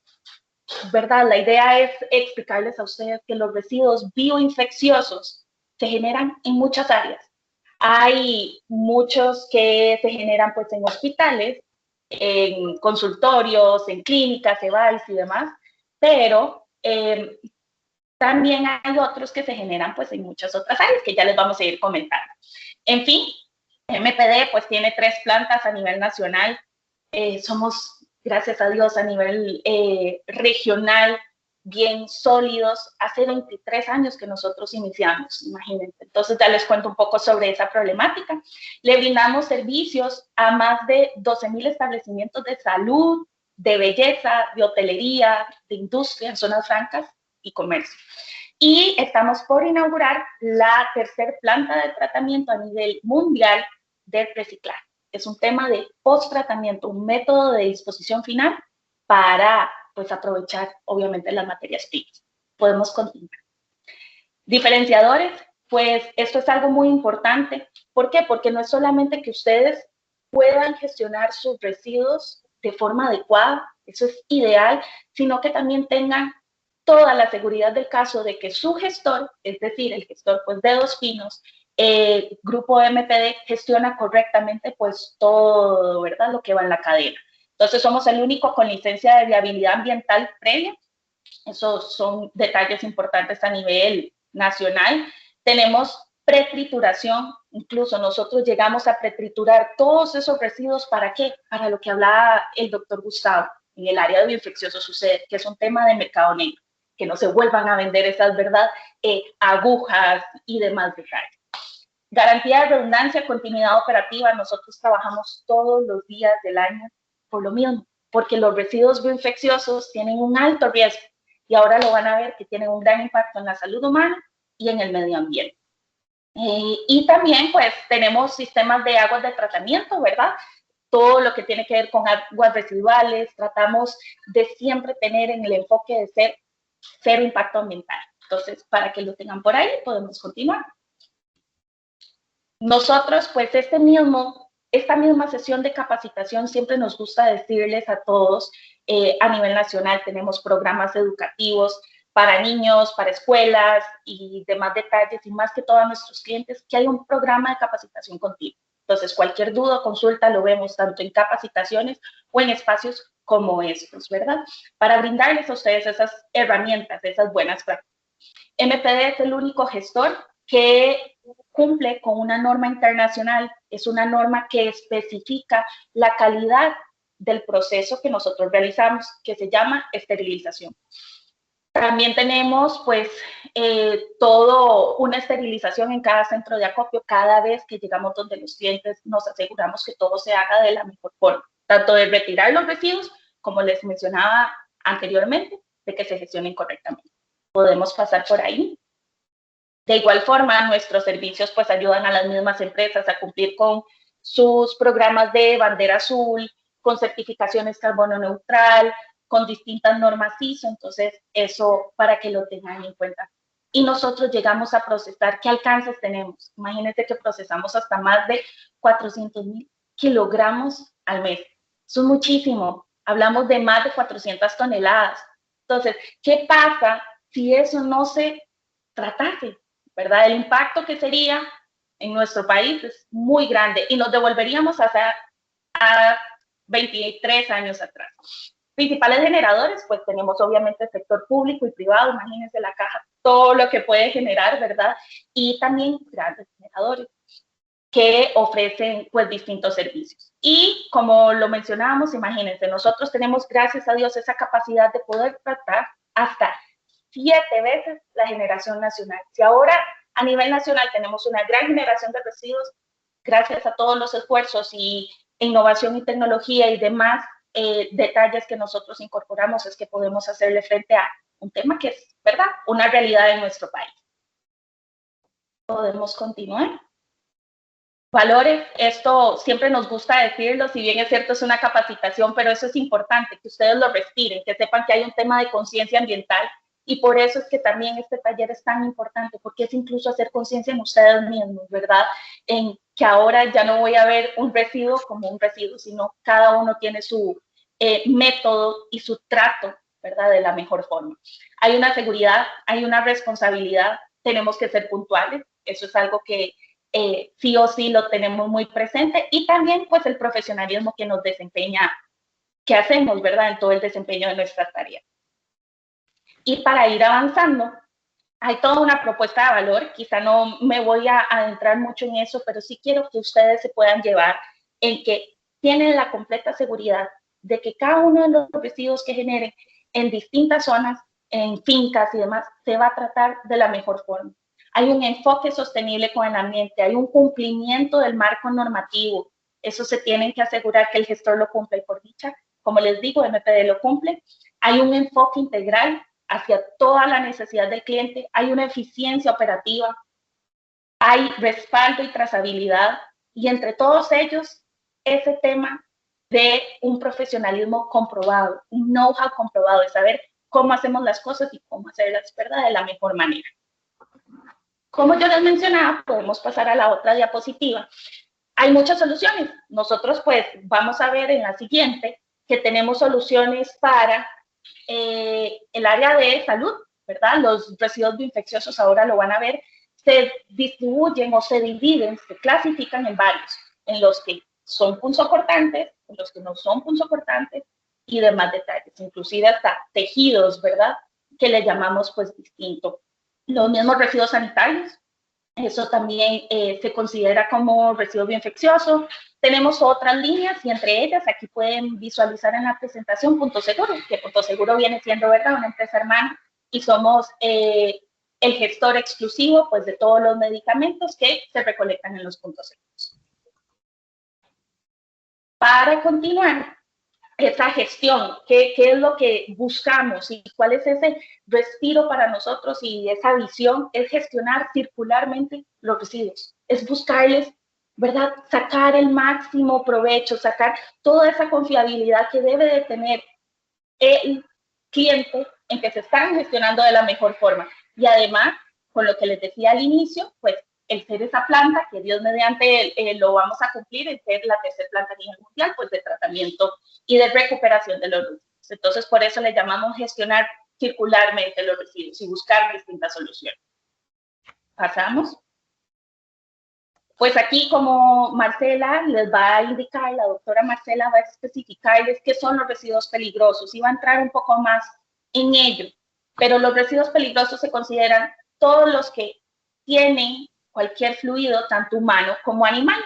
¿verdad? La idea es explicarles a ustedes que los residuos bioinfecciosos se generan en muchas áreas. Hay muchos que se generan pues en hospitales, en consultorios, en clínicas, EVALS y demás, pero también hay otros que se generan pues en muchas otras áreas que ya les vamos a ir comentando. En fin, MPD pues tiene 3 plantas a nivel nacional. Somos, gracias a Dios, a nivel regional, bien sólidos. Hace 23 años que nosotros iniciamos, imagínense. Entonces ya les cuento un poco sobre esa problemática. Le brindamos servicios a más de 12,000 establecimientos de salud, de belleza, de hotelería, de industria en zonas francas y comercio. Y estamos por inaugurar la tercera planta de tratamiento a nivel mundial del reciclaje. Es un tema de post-tratamiento, un método de disposición final para pues, aprovechar, obviamente, las materias primas. Podemos continuar. Diferenciadores, pues esto es algo muy importante. ¿Por qué? Porque no es solamente que ustedes puedan gestionar sus residuos de forma adecuada, eso es ideal, sino que también tengan toda la seguridad del caso de que su gestor, es decir, el gestor pues, de Dos Pinos, Grupo MPD, gestiona correctamente pues todo, ¿verdad? Lo que va en la cadena. Entonces somos el único con licencia de viabilidad ambiental previa. Esos son detalles importantes a nivel nacional. Tenemos pretrituración, incluso nosotros llegamos a pretriturar todos esos residuos. ¿Para qué? Para lo que hablaba el doctor Gustavo, en el área de bioinfeccioso sucede, que es un tema de mercado negro, que no se vuelvan a vender esas, ¿verdad? Agujas y demás detalles. Garantía de redundancia, continuidad operativa. Nosotros trabajamos todos los días del año por lo mismo, porque los residuos bioinfecciosos tienen un alto riesgo y ahora lo van a ver que tienen un gran impacto en la salud humana y en el medio ambiente. Y también pues tenemos sistemas de aguas de tratamiento, ¿verdad? Todo lo que tiene que ver con aguas residuales, tratamos de siempre tener en el enfoque de ser cero impacto ambiental. Entonces, para que lo tengan por ahí, podemos continuar. Nosotros, pues, esta misma sesión de capacitación siempre nos gusta decirles a todos, a nivel nacional tenemos programas educativos para niños, para escuelas y demás detalles, y más que todo a nuestros clientes, que hay un programa de capacitación continua. Entonces, cualquier duda o consulta lo vemos tanto en capacitaciones o en espacios como estos, ¿verdad? Para brindarles a ustedes esas herramientas, esas buenas prácticas. MPD es el único gestor que cumple con una norma internacional, es una norma que especifica la calidad del proceso que nosotros realizamos, que se llama esterilización. También tenemos, pues, todo una esterilización en cada centro de acopio. Cada vez que llegamos donde los clientes, nos aseguramos que todo se haga de la mejor forma, tanto de retirar los residuos, como les mencionaba anteriormente, de que se gestionen correctamente. Podemos pasar por ahí. De igual forma, nuestros servicios pues ayudan a las mismas empresas a cumplir con sus programas de bandera azul, con certificaciones carbono neutral, con distintas normas ISO, entonces eso para que lo tengan en cuenta. Y nosotros llegamos a procesar, ¿qué alcances tenemos? Imagínense que procesamos hasta más de 400,000 kilogramos al mes. Eso es muchísimo. Hablamos de más de 400 toneladas. Entonces, ¿qué pasa si eso no se tratase? ¿Verdad? El impacto que sería en nuestro país es muy grande y nos devolveríamos a 23 años atrás. Principales generadores, pues tenemos obviamente el sector público y privado, imagínense la caja, todo lo que puede generar, ¿verdad? Y también grandes generadores que ofrecen pues distintos servicios. Y como lo mencionábamos, imagínense, nosotros tenemos, gracias a Dios, esa capacidad de poder tratar hasta 7 veces la generación nacional. Si ahora a nivel nacional tenemos una gran generación de residuos, gracias a todos los esfuerzos y innovación y tecnología y demás detalles que nosotros incorporamos, es que podemos hacerle frente a un tema que es, ¿verdad?, una realidad en nuestro país. Podemos continuar. Valores, esto siempre nos gusta decirlo, si bien es cierto, es una capacitación, pero eso es importante, que ustedes lo respiren, que sepan que hay un tema de conciencia ambiental y por eso es que también este taller es tan importante, porque es incluso hacer conciencia en ustedes mismos, ¿verdad? En que ahora ya no voy a ver un residuo como un residuo, sino cada uno tiene su método y su trato, ¿verdad?, de la mejor forma. Hay una seguridad, hay una responsabilidad, tenemos que ser puntuales, eso es algo que sí o sí lo tenemos muy presente y también pues el profesionalismo que nos desempeña, que hacemos, ¿verdad?, en todo el desempeño de nuestras tareas. Y para ir avanzando, hay toda una propuesta de valor, quizá no me voy a adentrar mucho en eso, pero sí quiero que ustedes se puedan llevar en que tienen la completa seguridad de que cada uno de los residuos que generen en distintas zonas, en fincas y demás, se va a tratar de la mejor forma. Hay un enfoque sostenible con el ambiente, hay un cumplimiento del marco normativo. Eso se tienen que asegurar que el gestor lo cumpla y por dicha, como les digo, MPD lo cumple. Hay un enfoque integral hacia toda la necesidad del cliente, hay una eficiencia operativa, hay respaldo y trazabilidad y entre todos ellos ese tema de un profesionalismo comprobado, un know-how comprobado, de saber cómo hacemos las cosas y cómo hacerlas, ¿verdad?, de la mejor manera. Como yo les mencionaba, podemos pasar a la otra diapositiva. Hay muchas soluciones. Nosotros pues vamos a ver en la siguiente que tenemos soluciones para el área de salud, ¿verdad? Los residuos bioinfecciosos ahora lo van a ver, se distribuyen o se dividen, se clasifican en varios, en los que son punzocortantes, en los que no son punzocortantes y demás detalles, inclusive hasta tejidos, ¿verdad?, que le llamamos pues distinto. Los mismos residuos sanitarios, eso también se considera como residuo bioinfeccioso. Tenemos otras líneas y entre ellas aquí pueden visualizar en la presentación Punto Seguro, que Punto Seguro viene siendo, ¿verdad?, una empresa hermana y somos el gestor exclusivo pues de todos los medicamentos que se recolectan en los puntos seguros. Para continuar, esa gestión, ¿qué es lo que buscamos y cuál es ese respiro para nosotros y esa visión? Es gestionar circularmente los residuos, es buscarles, ¿verdad?, sacar el máximo provecho, sacar toda esa confiabilidad que debe de tener el cliente en que se están gestionando de la mejor forma. Y además, con lo que les decía al inicio, pues el ser esa planta, que Dios mediante lo vamos a cumplir, el ser la tercera planta a nivel mundial, pues de tratamiento y de recuperación de los residuos. Entonces, por eso le llamamos gestionar circularmente los residuos y buscar distintas soluciones. Pasamos. Pues aquí, como Marcela les va a indicar, la doctora Marcela va a especificarles qué son los residuos peligrosos y va a entrar un poco más en ello. Pero los residuos peligrosos se consideran todos los que tienen cualquier fluido, tanto humano como animal.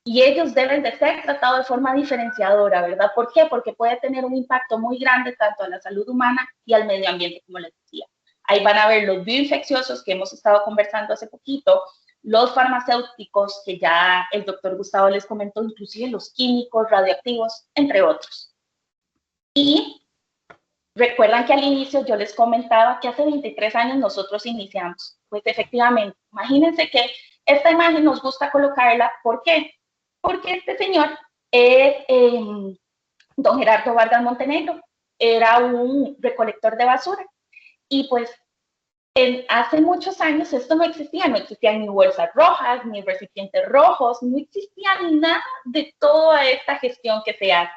Y ellos deben de ser tratados de forma diferenciadora, ¿verdad? ¿Por qué? Porque puede tener un impacto muy grande tanto a la salud humana y al medio ambiente, como les decía. Ahí van a ver los bioinfecciosos que hemos estado conversando hace poquito, los farmacéuticos que ya el doctor Gustavo les comentó, inclusive los químicos, radioactivos, entre otros. Y recuerdan que al inicio yo les comentaba que hace 23 años nosotros iniciamos. Pues efectivamente, imagínense que esta imagen nos gusta colocarla. ¿Por qué? Porque este señor es don Gerardo Vargas Montenegro, era un recolector de basura. Y pues hace muchos años esto no existía ni bolsas rojas, ni recipientes rojos, no existía nada de toda esta gestión que se hace.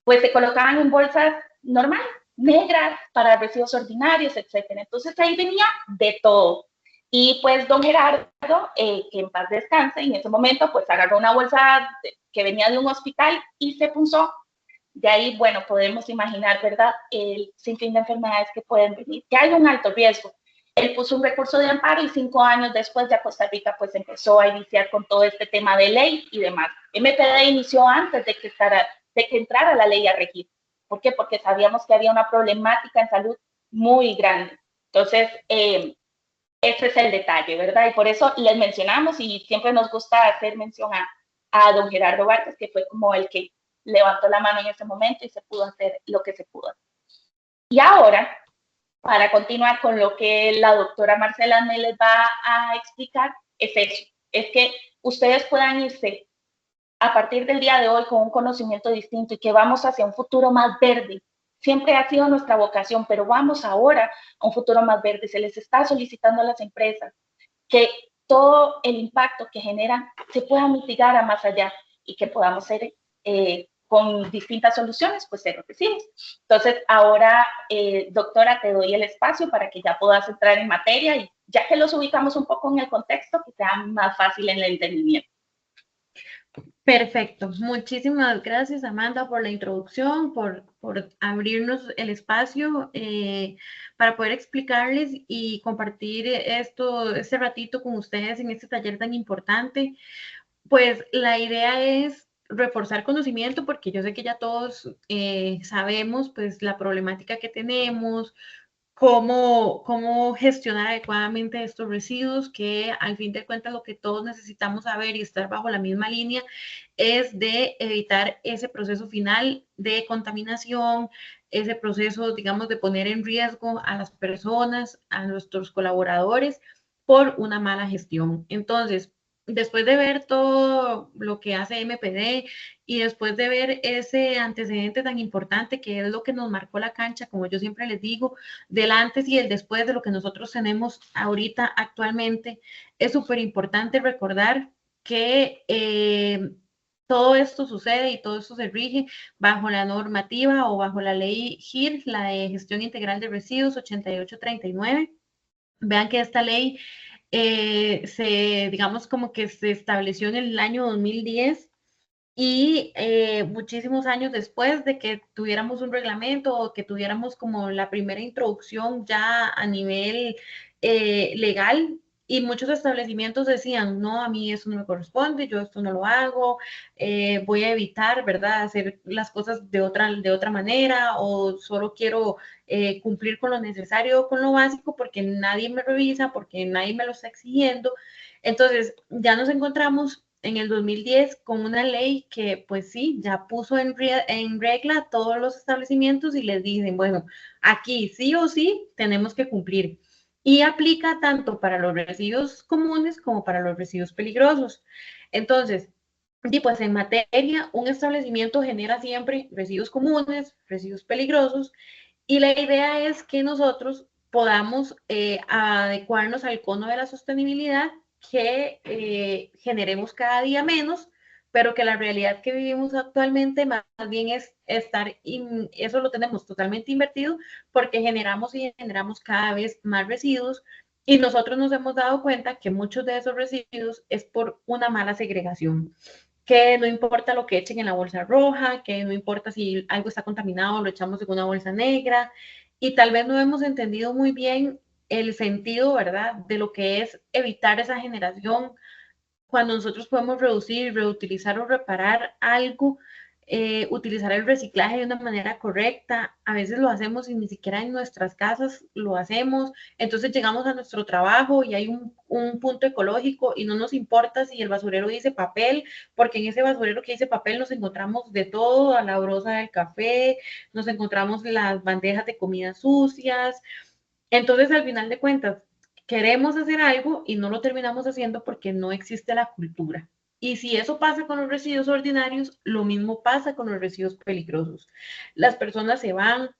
Pues se colocaban en bolsas normales, negras, para residuos ordinarios, etcétera. Entonces ahí venía de todo. Y pues don Gerardo, que en paz descanse, en ese momento pues agarró una bolsa que venía de un hospital y se punzó. De ahí, bueno, podemos imaginar, ¿verdad?, el sinfín de enfermedades que pueden venir, que hay un alto riesgo. Él puso un recurso de amparo y 5 años después ya Costa Rica pues empezó a iniciar con todo este tema de ley y demás. MPD inició antes de que entrara la ley a regir. ¿Por qué? Porque sabíamos que había una problemática en salud muy grande. Entonces, ese es el detalle, ¿verdad? Y por eso les mencionamos y siempre nos gusta hacer mención a don Gerardo Vargas, que fue como el que levantó la mano en ese momento y se pudo hacer lo que se pudo hacer. Y ahora para continuar con lo que la doctora Marcela me les va a explicar, es eso, es que ustedes puedan irse a partir del día de hoy con un conocimiento distinto y que vamos hacia un futuro más verde. Siempre ha sido nuestra vocación, pero vamos ahora a un futuro más verde. Se les está solicitando a las empresas que todo el impacto que generan se pueda mitigar a más allá y que podamos ser con distintas soluciones, pues ser residuos. Entonces, ahora, doctora, te doy el espacio para que ya puedas entrar en materia y ya que los ubicamos un poco en el contexto, que sea más fácil en el entendimiento. Perfecto. Muchísimas gracias, Amanda, por la introducción, por abrirnos el espacio para poder explicarles y compartir este ratito con ustedes en este taller tan importante. Pues la idea es reforzar conocimiento porque yo sé que ya todos sabemos pues la problemática que tenemos, cómo gestionar adecuadamente estos residuos, que al fin de cuentas lo que todos necesitamos saber y estar bajo la misma línea es de evitar ese proceso final de contaminación, ese proceso, digamos, de poner en riesgo a las personas, a nuestros colaboradores por una mala gestión. Entonces, después de ver todo lo que hace MPD y después de ver ese antecedente tan importante que es lo que nos marcó la cancha, como yo siempre les digo, del antes y el después de lo que nosotros tenemos ahorita actualmente, es súper importante recordar que todo esto sucede y todo esto se rige bajo la normativa o bajo la ley GIR, la de Gestión Integral de Residuos 8839. Vean que esta ley digamos como que se estableció en el año 2010 y muchísimos años después de que tuviéramos un reglamento o que tuviéramos como la primera introducción ya a nivel legal, y muchos establecimientos decían, no, a mí eso no me corresponde, yo esto no lo hago, voy a evitar, ¿verdad?, hacer las cosas de otra manera, o solo quiero cumplir con lo necesario, con lo básico, porque nadie me revisa, porque nadie me lo está exigiendo. Entonces, ya nos encontramos en el 2010 con una ley que, pues sí, ya puso en regla todos los establecimientos y les dicen, bueno, aquí sí o sí tenemos que cumplir. Y aplica tanto para los residuos comunes como para los residuos peligrosos. Entonces, y pues en materia, un establecimiento genera siempre residuos comunes, residuos peligrosos, y la idea es que nosotros podamos adecuarnos al cono de la sostenibilidad, que generemos cada día menos, pero que la realidad que vivimos actualmente más bien es eso lo tenemos totalmente invertido porque generamos y generamos cada vez más residuos, y nosotros nos hemos dado cuenta que muchos de esos residuos es por una mala segregación, que no importa lo que echen en la bolsa roja, que no importa si algo está contaminado, lo echamos en una bolsa negra, y tal vez no hemos entendido muy bien el sentido, ¿verdad?, de lo que es evitar esa generación cuando nosotros podemos reducir, reutilizar o reparar algo, utilizar el reciclaje de una manera correcta. A veces lo hacemos y ni siquiera en nuestras casas lo hacemos. Entonces llegamos a nuestro trabajo y hay un punto ecológico y no nos importa si el basurero dice papel, porque en ese basurero que dice papel nos encontramos de todo, a la brosa del café, nos encontramos las bandejas de comida sucias. Entonces, al final de cuentas, queremos hacer algo y no lo terminamos haciendo porque no existe la cultura. Y si eso pasa con los residuos ordinarios, lo mismo pasa con los residuos peligrosos. Las personas se van,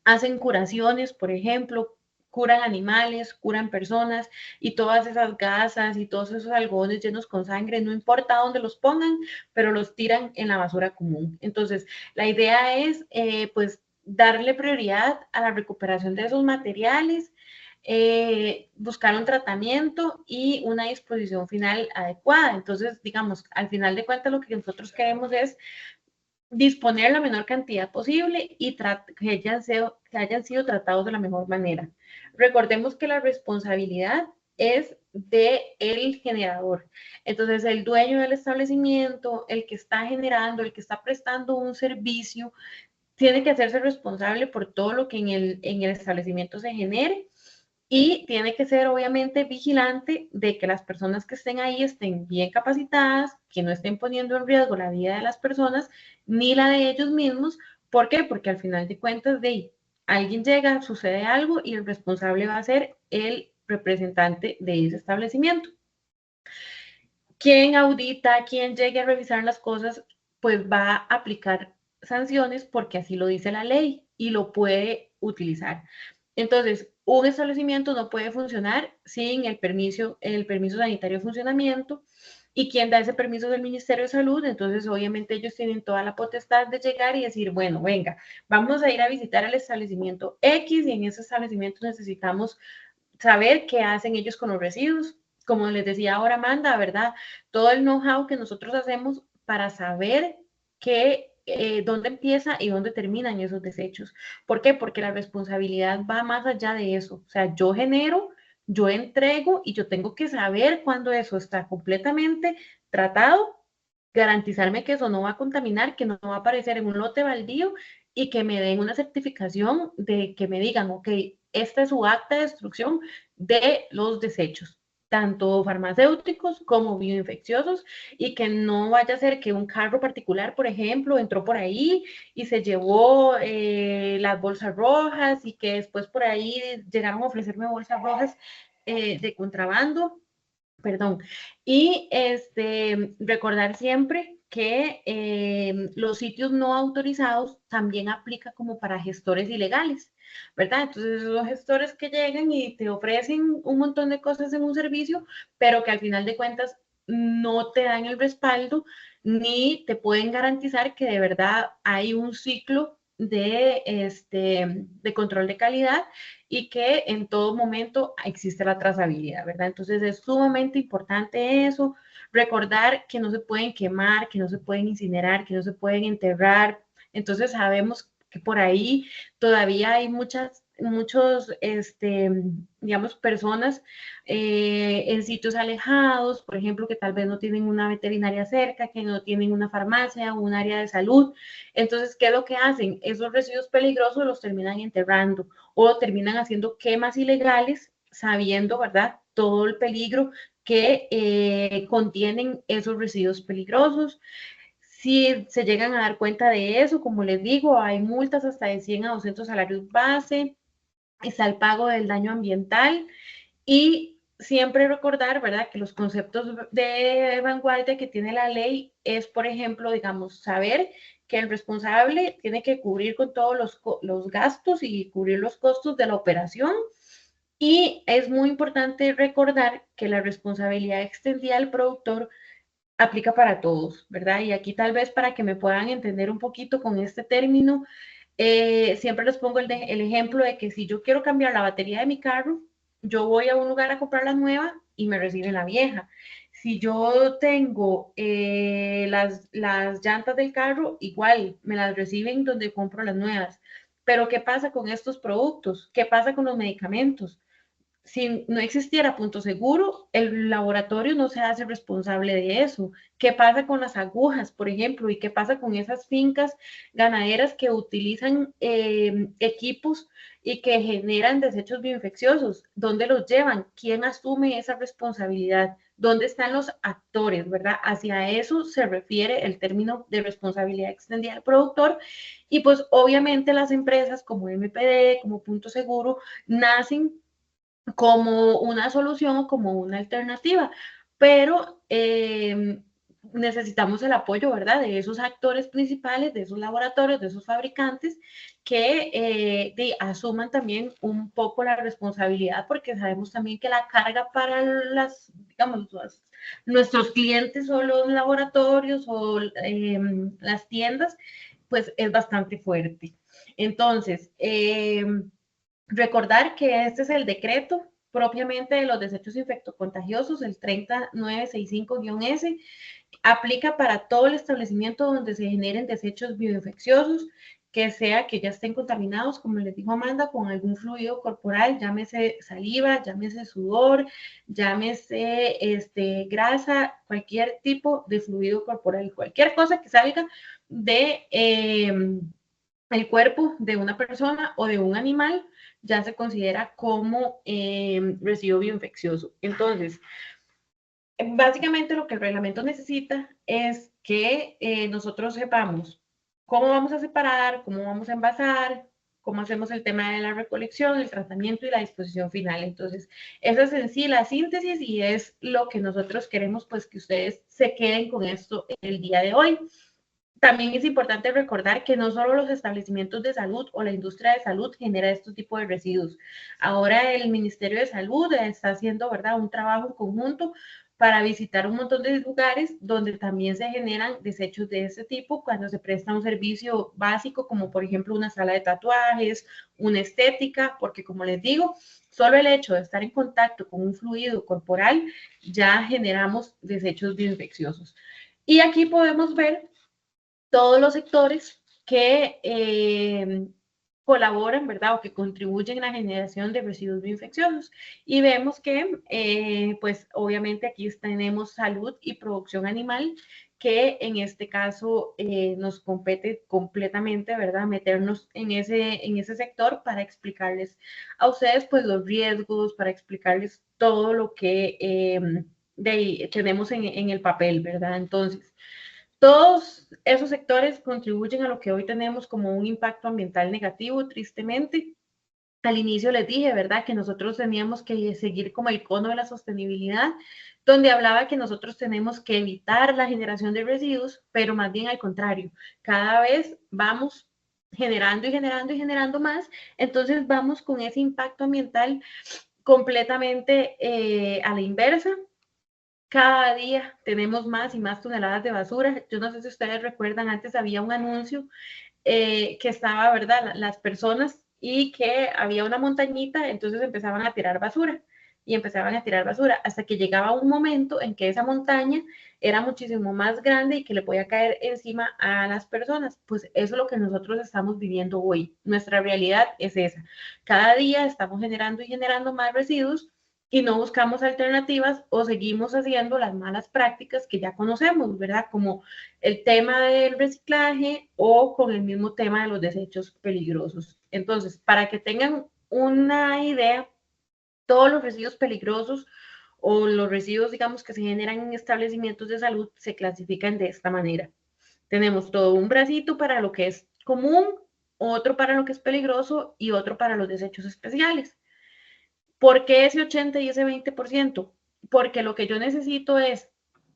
hacen curaciones, por ejemplo, curan animales, curan personas, y todas esas gasas y todos esos algodones llenos con sangre, no importa dónde los pongan, pero los tiran en la basura común. Entonces, la idea es, pues, darle prioridad a la recuperación de esos materiales, buscar un tratamiento y una disposición final adecuada. Entonces, digamos, al final de cuentas, lo que nosotros queremos es disponer la menor cantidad posible y que hayan sido tratados de la mejor manera. Recordemos que la responsabilidad es del generador. Entonces, el dueño del establecimiento, el que está generando, el que está prestando un servicio, tiene que hacerse responsable por todo lo que en el establecimiento se genere, y tiene que ser obviamente vigilante de que las personas que estén ahí estén bien capacitadas, que no estén poniendo en riesgo la vida de las personas ni la de ellos mismos. ¿Por qué? Porque al final de cuentas, alguien llega, sucede algo y el responsable va a ser el representante de ese establecimiento. Quien audita, quien llegue a revisar las cosas, pues va a aplicar sanciones porque así lo dice la ley y lo puede utilizar. Entonces, un establecimiento no puede funcionar sin el permiso sanitario de funcionamiento, y quien da ese permiso es el Ministerio de Salud. Entonces obviamente ellos tienen toda la potestad de llegar y decir, bueno, venga, vamos a ir a visitar el establecimiento X y en ese establecimiento necesitamos saber qué hacen ellos con los residuos. Como les decía ahora Amanda, ¿verdad? Todo el know-how que nosotros hacemos para saber dónde empieza y dónde terminan esos desechos. ¿Por qué? Porque la responsabilidad va más allá de eso. O sea, yo genero, yo entrego y yo tengo que saber cuándo eso está completamente tratado, garantizarme que eso no va a contaminar, que no va a aparecer en un lote baldío y que me den una certificación de que me digan, ok, esta es su acta de destrucción de los desechos, tanto farmacéuticos como bioinfecciosos, y que no vaya a ser que un carro particular, por ejemplo, entró por ahí y se llevó las bolsas rojas y que después por ahí llegaron a ofrecerme bolsas rojas de contrabando, perdón. Y recordar siempre que los sitios no autorizados también aplica como para gestores ilegales, ¿verdad? Entonces, los gestores que llegan y te ofrecen un montón de cosas en un servicio, pero que al final de cuentas no te dan el respaldo ni te pueden garantizar que de verdad hay un ciclo de control de calidad y que en todo momento existe la trazabilidad, ¿verdad? Entonces es sumamente importante eso, recordar que no se pueden quemar, que no se pueden incinerar, que no se pueden enterrar. Entonces sabemos que por ahí todavía hay muchos, digamos, personas en sitios alejados, por ejemplo, que tal vez no tienen una veterinaria cerca, que no tienen una farmacia o un área de salud. Entonces, ¿qué es lo que hacen? Esos residuos peligrosos los terminan enterrando o terminan haciendo quemas ilegales, sabiendo, ¿verdad?, todo el peligro que contienen esos residuos peligrosos. Si se llegan a dar cuenta de eso, como les digo, hay multas hasta de 100 a 200 salarios base, está el pago del daño ambiental y siempre recordar, ¿verdad?, que los conceptos de vanguardia que tiene la ley es, por ejemplo, digamos, saber que el responsable tiene que cubrir con todos los gastos y cubrir los costos de la operación. Y es muy importante recordar que la responsabilidad extendida al productor aplica para todos, ¿verdad? Y aquí tal vez para que me puedan entender un poquito con este término, siempre les pongo el ejemplo de que si yo quiero cambiar la batería de mi carro, yo voy a un lugar a comprar la nueva y me reciben la vieja. Si yo tengo las llantas del carro, igual me las reciben donde compro las nuevas. Pero ¿qué pasa con estos productos? ¿Qué pasa con los medicamentos? Si no existiera punto seguro, el laboratorio no se hace responsable de eso. ¿Qué pasa con las agujas, por ejemplo? ¿Y qué pasa con esas fincas ganaderas que utilizan equipos y que generan desechos bioinfecciosos? ¿Dónde los llevan? ¿Quién asume esa responsabilidad? ¿Dónde están los actores, verdad? Hacia eso se refiere el término de responsabilidad extendida al productor. Y pues obviamente las empresas como MPD, como Punto Seguro, nacen como una solución o como una alternativa, pero necesitamos el apoyo, ¿verdad?, de esos actores principales, de esos laboratorios, de esos fabricantes que asuman también un poco la responsabilidad, porque sabemos también que la carga para digamos, nuestros clientes o los laboratorios o las tiendas, pues es bastante fuerte. Entonces, recordar que este es el decreto propiamente de los desechos infectocontagiosos, el 30965-S, aplica para todo el establecimiento donde se generen desechos bioinfecciosos, que sea que ya estén contaminados, como les dijo Amanda, con algún fluido corporal, llámese saliva, llámese sudor, llámese grasa, cualquier tipo de fluido corporal, cualquier cosa que salga de el cuerpo de una persona o de un animal ya se considera como residuo bioinfeccioso. Entonces, básicamente lo que el reglamento necesita es que nosotros sepamos cómo vamos a separar, cómo vamos a envasar, cómo hacemos el tema de la recolección, el tratamiento y la disposición final. Entonces, esa es en sí la síntesis y es lo que nosotros queremos, pues, que ustedes se queden con esto el día de hoy. También es importante recordar que no solo los establecimientos de salud o la industria de salud genera estos tipos de residuos. Ahora el Ministerio de Salud está haciendo, ¿verdad?, un trabajo en conjunto para visitar un montón de lugares donde también se generan desechos de este tipo cuando se presta un servicio básico, como por ejemplo una sala de tatuajes, una estética, porque como les digo, solo el hecho de estar en contacto con un fluido corporal ya generamos desechos bioinfecciosos. Y aquí podemos ver todos los sectores que colaboran, ¿verdad? O que contribuyen a la generación de residuos bioinfecciosos. Y vemos que, pues, obviamente aquí tenemos salud y producción animal, que en este caso nos compete completamente, ¿verdad? Meternos en ese sector para explicarles a ustedes, pues, los riesgos, para explicarles todo lo que tenemos en el papel, ¿verdad? Entonces, todos esos sectores contribuyen a lo que hoy tenemos como un impacto ambiental negativo, tristemente. Al inicio les dije, ¿verdad?, que nosotros teníamos que seguir como el cono de la sostenibilidad, donde hablaba que nosotros tenemos que evitar la generación de residuos, pero más bien al contrario, cada vez vamos generando y generando y generando más, entonces vamos con ese impacto ambiental completamente a la inversa. Cada día tenemos más y más toneladas de basura. Yo no sé si ustedes recuerdan, antes había un anuncio que estaba, ¿verdad? Las personas y que había una montañita, entonces empezaban a tirar basura y empezaban a tirar basura hasta que llegaba un momento en que esa montaña era muchísimo más grande y que le podía caer encima a las personas. Pues eso es lo que nosotros estamos viviendo hoy. Nuestra realidad es esa. Cada día estamos generando y generando más residuos y no buscamos alternativas o seguimos haciendo las malas prácticas que ya conocemos, ¿verdad? Como el tema del reciclaje o con el mismo tema de los desechos peligrosos. Entonces, para que tengan una idea, todos los residuos peligrosos o los residuos, digamos, que se generan en establecimientos de salud se clasifican de esta manera. Tenemos todo un bracito para lo que es común, otro para lo que es peligroso y otro para los desechos especiales. ¿Por qué ese 80 y ese 20%? Porque lo que yo necesito es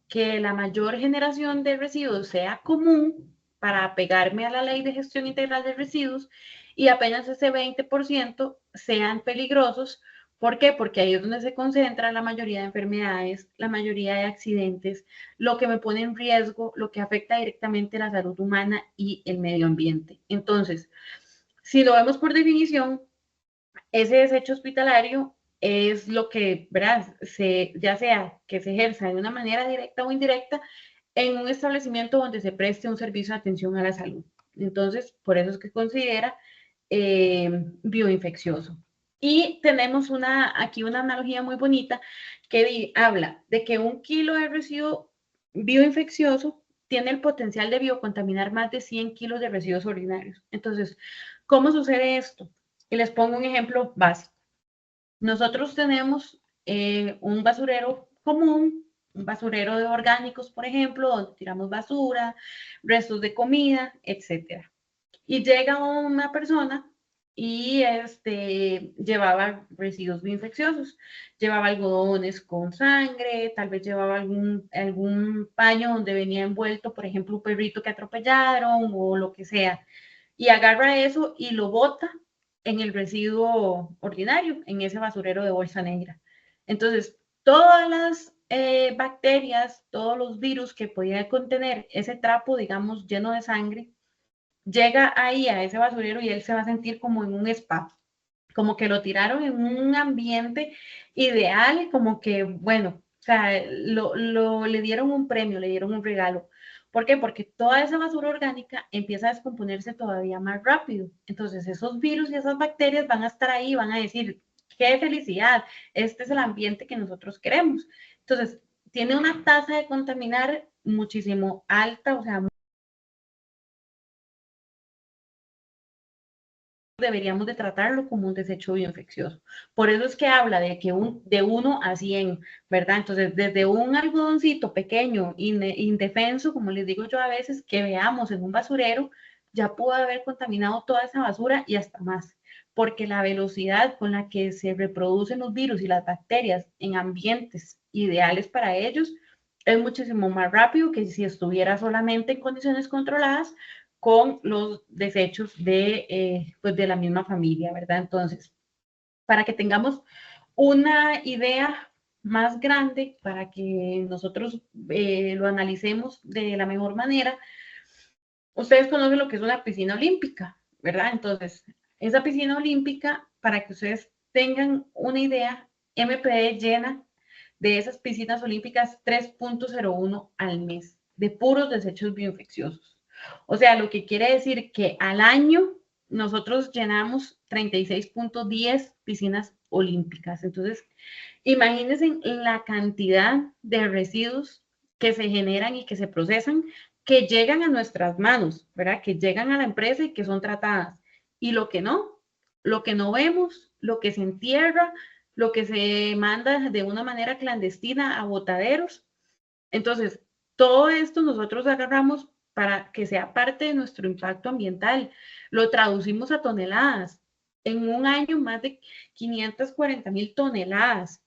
que la mayor generación de residuos sea común para apegarme a la ley de gestión integral de residuos y apenas ese 20% sean peligrosos. ¿Por qué? Porque ahí es donde se concentra la mayoría de enfermedades, la mayoría de accidentes, lo que me pone en riesgo, lo que afecta directamente la salud humana y el medio ambiente. Entonces, si lo vemos por definición, ese desecho hospitalario es lo que, ¿verdad? Ya sea que se ejerza de una manera directa o indirecta en un establecimiento donde se preste un servicio de atención a la salud. Entonces, por eso es que considera bioinfeccioso. Y tenemos aquí una analogía muy bonita que habla de que 1 kilo de residuo bioinfeccioso tiene el potencial de biocontaminar más de 100 kilos de residuos ordinarios. Entonces, ¿cómo sucede esto? Y les pongo un ejemplo básico. Nosotros tenemos un basurero común, un basurero de orgánicos, por ejemplo, donde tiramos basura, restos de comida, etcétera. Y llega una persona y llevaba residuos infecciosos, llevaba algodones con sangre, tal vez llevaba algún paño donde venía envuelto, por ejemplo, un perrito que atropellaron o lo que sea, y agarra eso y lo bota en el residuo ordinario, en ese basurero de bolsa negra. Entonces, todas las bacterias, todos los virus que podía contener ese trapo, digamos, lleno de sangre, llega ahí a ese basurero y él se va a sentir como en un spa, como que lo tiraron en un ambiente ideal, como que, bueno, o sea, le dieron un premio, le dieron un regalo. ¿Por qué? Porque toda esa basura orgánica empieza a descomponerse todavía más rápido. Entonces, esos virus y esas bacterias van a estar ahí, van a decir, qué felicidad, este es el ambiente que nosotros queremos. Entonces, tiene una tasa de contaminar muchísimo alta, o sea, deberíamos de tratarlo como un desecho bioinfeccioso. Por eso es que habla de que de 1 a 100, ¿verdad? Entonces, desde un algodoncito pequeño, indefenso, como les digo yo a veces, que veamos en un basurero, ya pudo haber contaminado toda esa basura y hasta más, porque la velocidad con la que se reproducen los virus y las bacterias en ambientes ideales para ellos es muchísimo más rápido que si estuviera solamente en condiciones controladas con los desechos pues de la misma familia, ¿verdad? Entonces, para que tengamos una idea más grande, para que nosotros lo analicemos de la mejor manera, ustedes conocen lo que es una piscina olímpica, ¿verdad? Entonces, esa piscina olímpica, para que ustedes tengan una idea, MPD llena de esas piscinas olímpicas 3.01 al mes de puros desechos bioinfecciosos. O sea, lo que quiere decir que al año nosotros llenamos 36.10 piscinas olímpicas. Entonces, imagínense la cantidad de residuos que se generan y que se procesan, que llegan a nuestras manos, ¿verdad? Que llegan a la empresa y que son tratadas. Y lo que no vemos, lo que se entierra, lo que se manda de una manera clandestina a botaderos. Entonces, todo esto nosotros agarramos para que sea parte de nuestro impacto ambiental. Lo traducimos a toneladas. En un año, más de 540,000 toneladas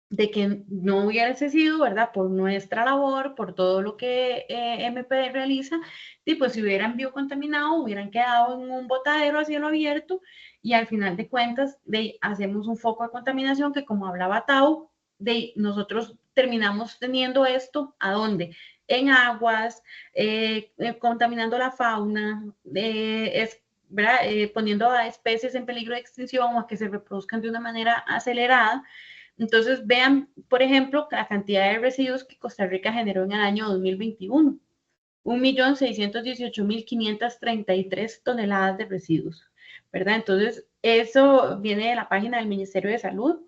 de que no hubiese sido, ¿verdad? Por nuestra labor, por todo lo que MPD realiza, y pues si hubieran biocontaminado, hubieran quedado en un botadero a cielo abierto y al final de cuentas hacemos un foco de contaminación que, como hablaba Tau, nosotros terminamos teniendo esto, ¿a dónde? En aguas, contaminando la fauna, ¿verdad? Poniendo a especies en peligro de extinción o a que se reproduzcan de una manera acelerada. Entonces, vean, por ejemplo, la cantidad de residuos que Costa Rica generó en el año 2021. 1.618.533 toneladas de residuos, ¿verdad? Entonces, eso viene de la página del Ministerio de Salud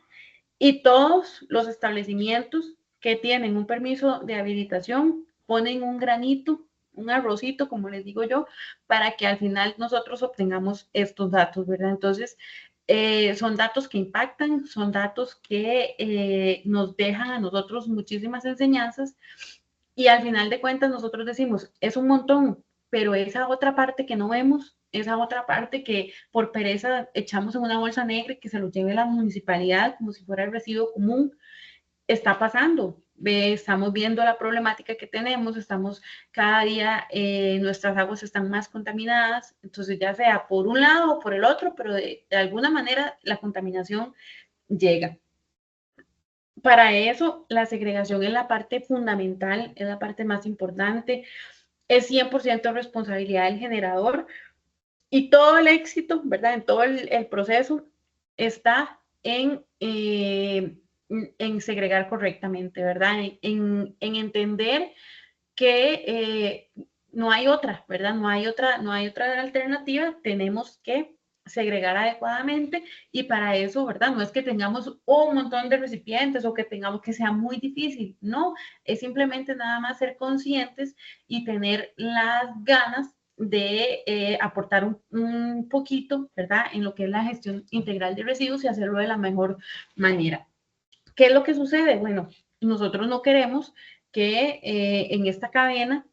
y todos los establecimientos que tienen un permiso de habilitación ponen un granito, un arrocito, como les digo yo, para que al final nosotros obtengamos estos datos, ¿verdad? Entonces, son datos que impactan, son datos que nos dejan a nosotros muchísimas enseñanzas y al final de cuentas nosotros decimos, es un montón, pero esa otra parte que no vemos, esa otra parte que por pereza echamos en una bolsa negra y que se lo lleve la municipalidad como si fuera el residuo común, está pasando. Estamos viendo la problemática que tenemos, estamos cada día, nuestras aguas están más contaminadas, entonces ya sea por un lado o por el otro, pero de alguna manera la contaminación llega. Para eso, la segregación es la parte fundamental, es la parte más importante, es 100% responsabilidad del generador y todo el éxito, ¿verdad? En todo el proceso está en segregar correctamente, ¿verdad? En entender que no hay otra, ¿verdad? No hay otra alternativa, tenemos que segregar adecuadamente y para eso, ¿verdad? No es que tengamos un montón de recipientes o que tengamos que sea muy difícil, no, es simplemente nada más ser conscientes y tener las ganas de aportar un poquito, ¿verdad? En lo que es la gestión integral de residuos y hacerlo de la mejor manera. ¿Qué es lo que sucede? Bueno, nosotros no queremos que en esta cadena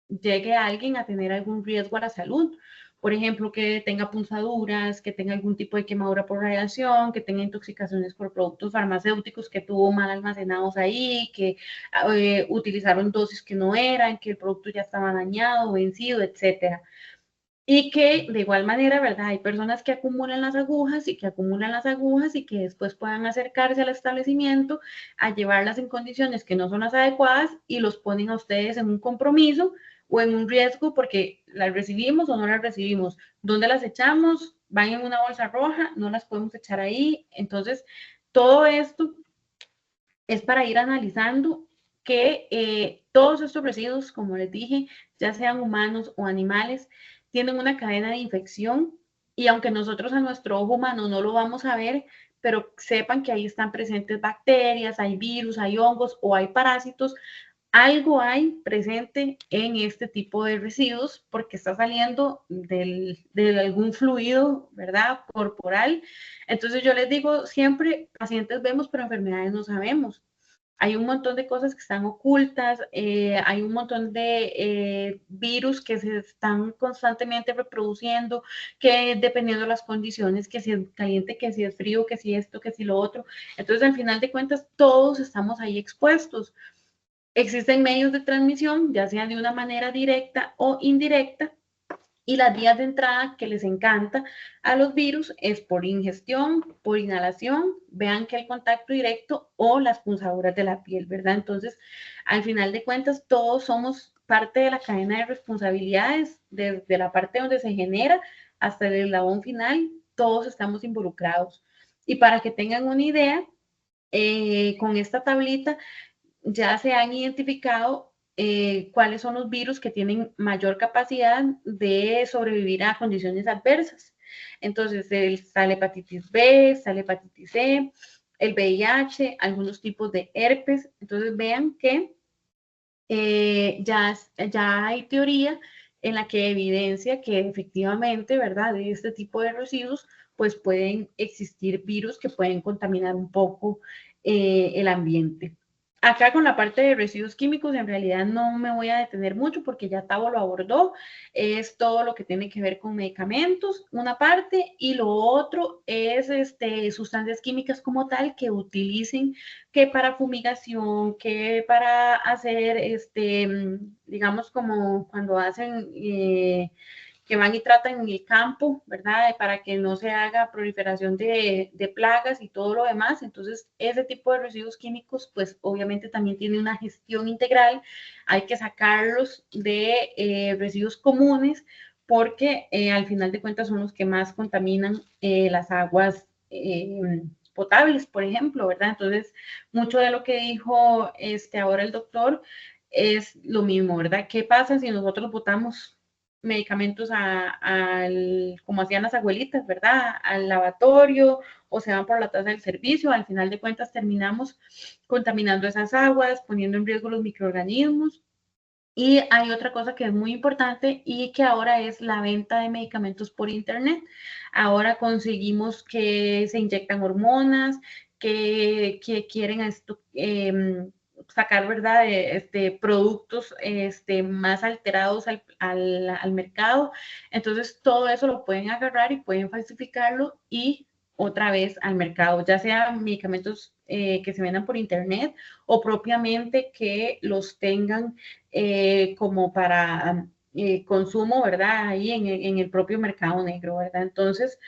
llegue alguien a tener algún riesgo a la salud. Por ejemplo, que tenga punzaduras, que tenga algún tipo de quemadura por radiación, que tenga intoxicaciones por productos farmacéuticos que tuvo mal almacenados ahí, que utilizaron dosis que no eran, que el producto ya estaba dañado, vencido, etcétera. Y que de igual manera, ¿verdad? Hay personas que acumulan las agujas y que acumulan las agujas y que después puedan acercarse al establecimiento a llevarlas en condiciones que no son las adecuadas y los ponen a ustedes en un compromiso o en un riesgo porque las recibimos o no las recibimos. ¿Dónde las echamos? Van en una bolsa roja, no las podemos echar ahí. Entonces, todo esto es para ir analizando que todos estos residuos, como les dije, ya sean humanos o animales, tienen una cadena de infección y aunque nosotros a nuestro ojo humano no lo vamos a ver, pero sepan que ahí están presentes bacterias, hay virus, hay hongos o hay parásitos, algo hay presente en este tipo de residuos porque está saliendo de algún fluido, ¿verdad? Corporal. Entonces yo les digo siempre, pacientes vemos, pero enfermedades no sabemos. hay un montón de cosas que están ocultas, hay un montón de virus que se están constantemente reproduciendo, que dependiendo de las condiciones, que si es caliente, que si es frío, que si esto, que si lo otro. Entonces, al final de cuentas, todos estamos ahí expuestos. Existen medios de transmisión, ya sea de una manera directa o indirecta, y las vías de entrada que les encanta a los virus es por ingestión, por inhalación, vean que el contacto directo o las punzaduras de la piel, ¿verdad? Entonces, al final de cuentas, todos somos parte de la cadena de responsabilidades, desde la parte donde se genera hasta el eslabón final, todos estamos involucrados. Y para que tengan una idea, con esta tablita ya se han identificado cuáles son los virus que tienen mayor capacidad de sobrevivir a condiciones adversas. Entonces, está la hepatitis B, está la hepatitis C, el VIH, algunos tipos de herpes. Entonces, vean que ya hay teoría en la que evidencia que efectivamente, ¿verdad?, de este tipo de residuos, pues pueden existir virus que pueden contaminar un poco el ambiente. Acá con la parte de residuos químicos, en realidad no me voy a detener mucho porque ya Tavo lo abordó. Es todo lo que tiene que ver con medicamentos, una parte, y lo otro es sustancias químicas como tal que utilicen, que para fumigación, que para hacer, digamos, como cuando hacen que van y tratan en el campo, ¿verdad? Para que no se haga proliferación de plagas y todo lo demás. Entonces, ese tipo de residuos químicos, pues obviamente también tiene una gestión integral. Hay que sacarlos de residuos comunes porque al final de cuentas son los que más contaminan las aguas potables, por ejemplo, ¿verdad? Entonces, mucho de lo que dijo ahora el doctor es lo mismo, ¿verdad? ¿Qué pasa si nosotros botamos medicamentos como hacían las abuelitas, ¿verdad? Al lavatorio o se van por la taza del servicio? Al final de cuentas terminamos contaminando esas aguas, poniendo en riesgo los microorganismos. Y hay otra cosa que es muy importante y que ahora es la venta de medicamentos por internet. Ahora conseguimos que se inyectan hormonas, que quieren sacar, ¿verdad?, productos más alterados al mercado. Entonces, todo eso lo pueden agarrar y pueden falsificarlo y otra vez al mercado, ya sea medicamentos que se vendan por internet o propiamente que los tengan como para consumo, ¿verdad? Ahí en el propio mercado negro, ¿verdad? Entonces,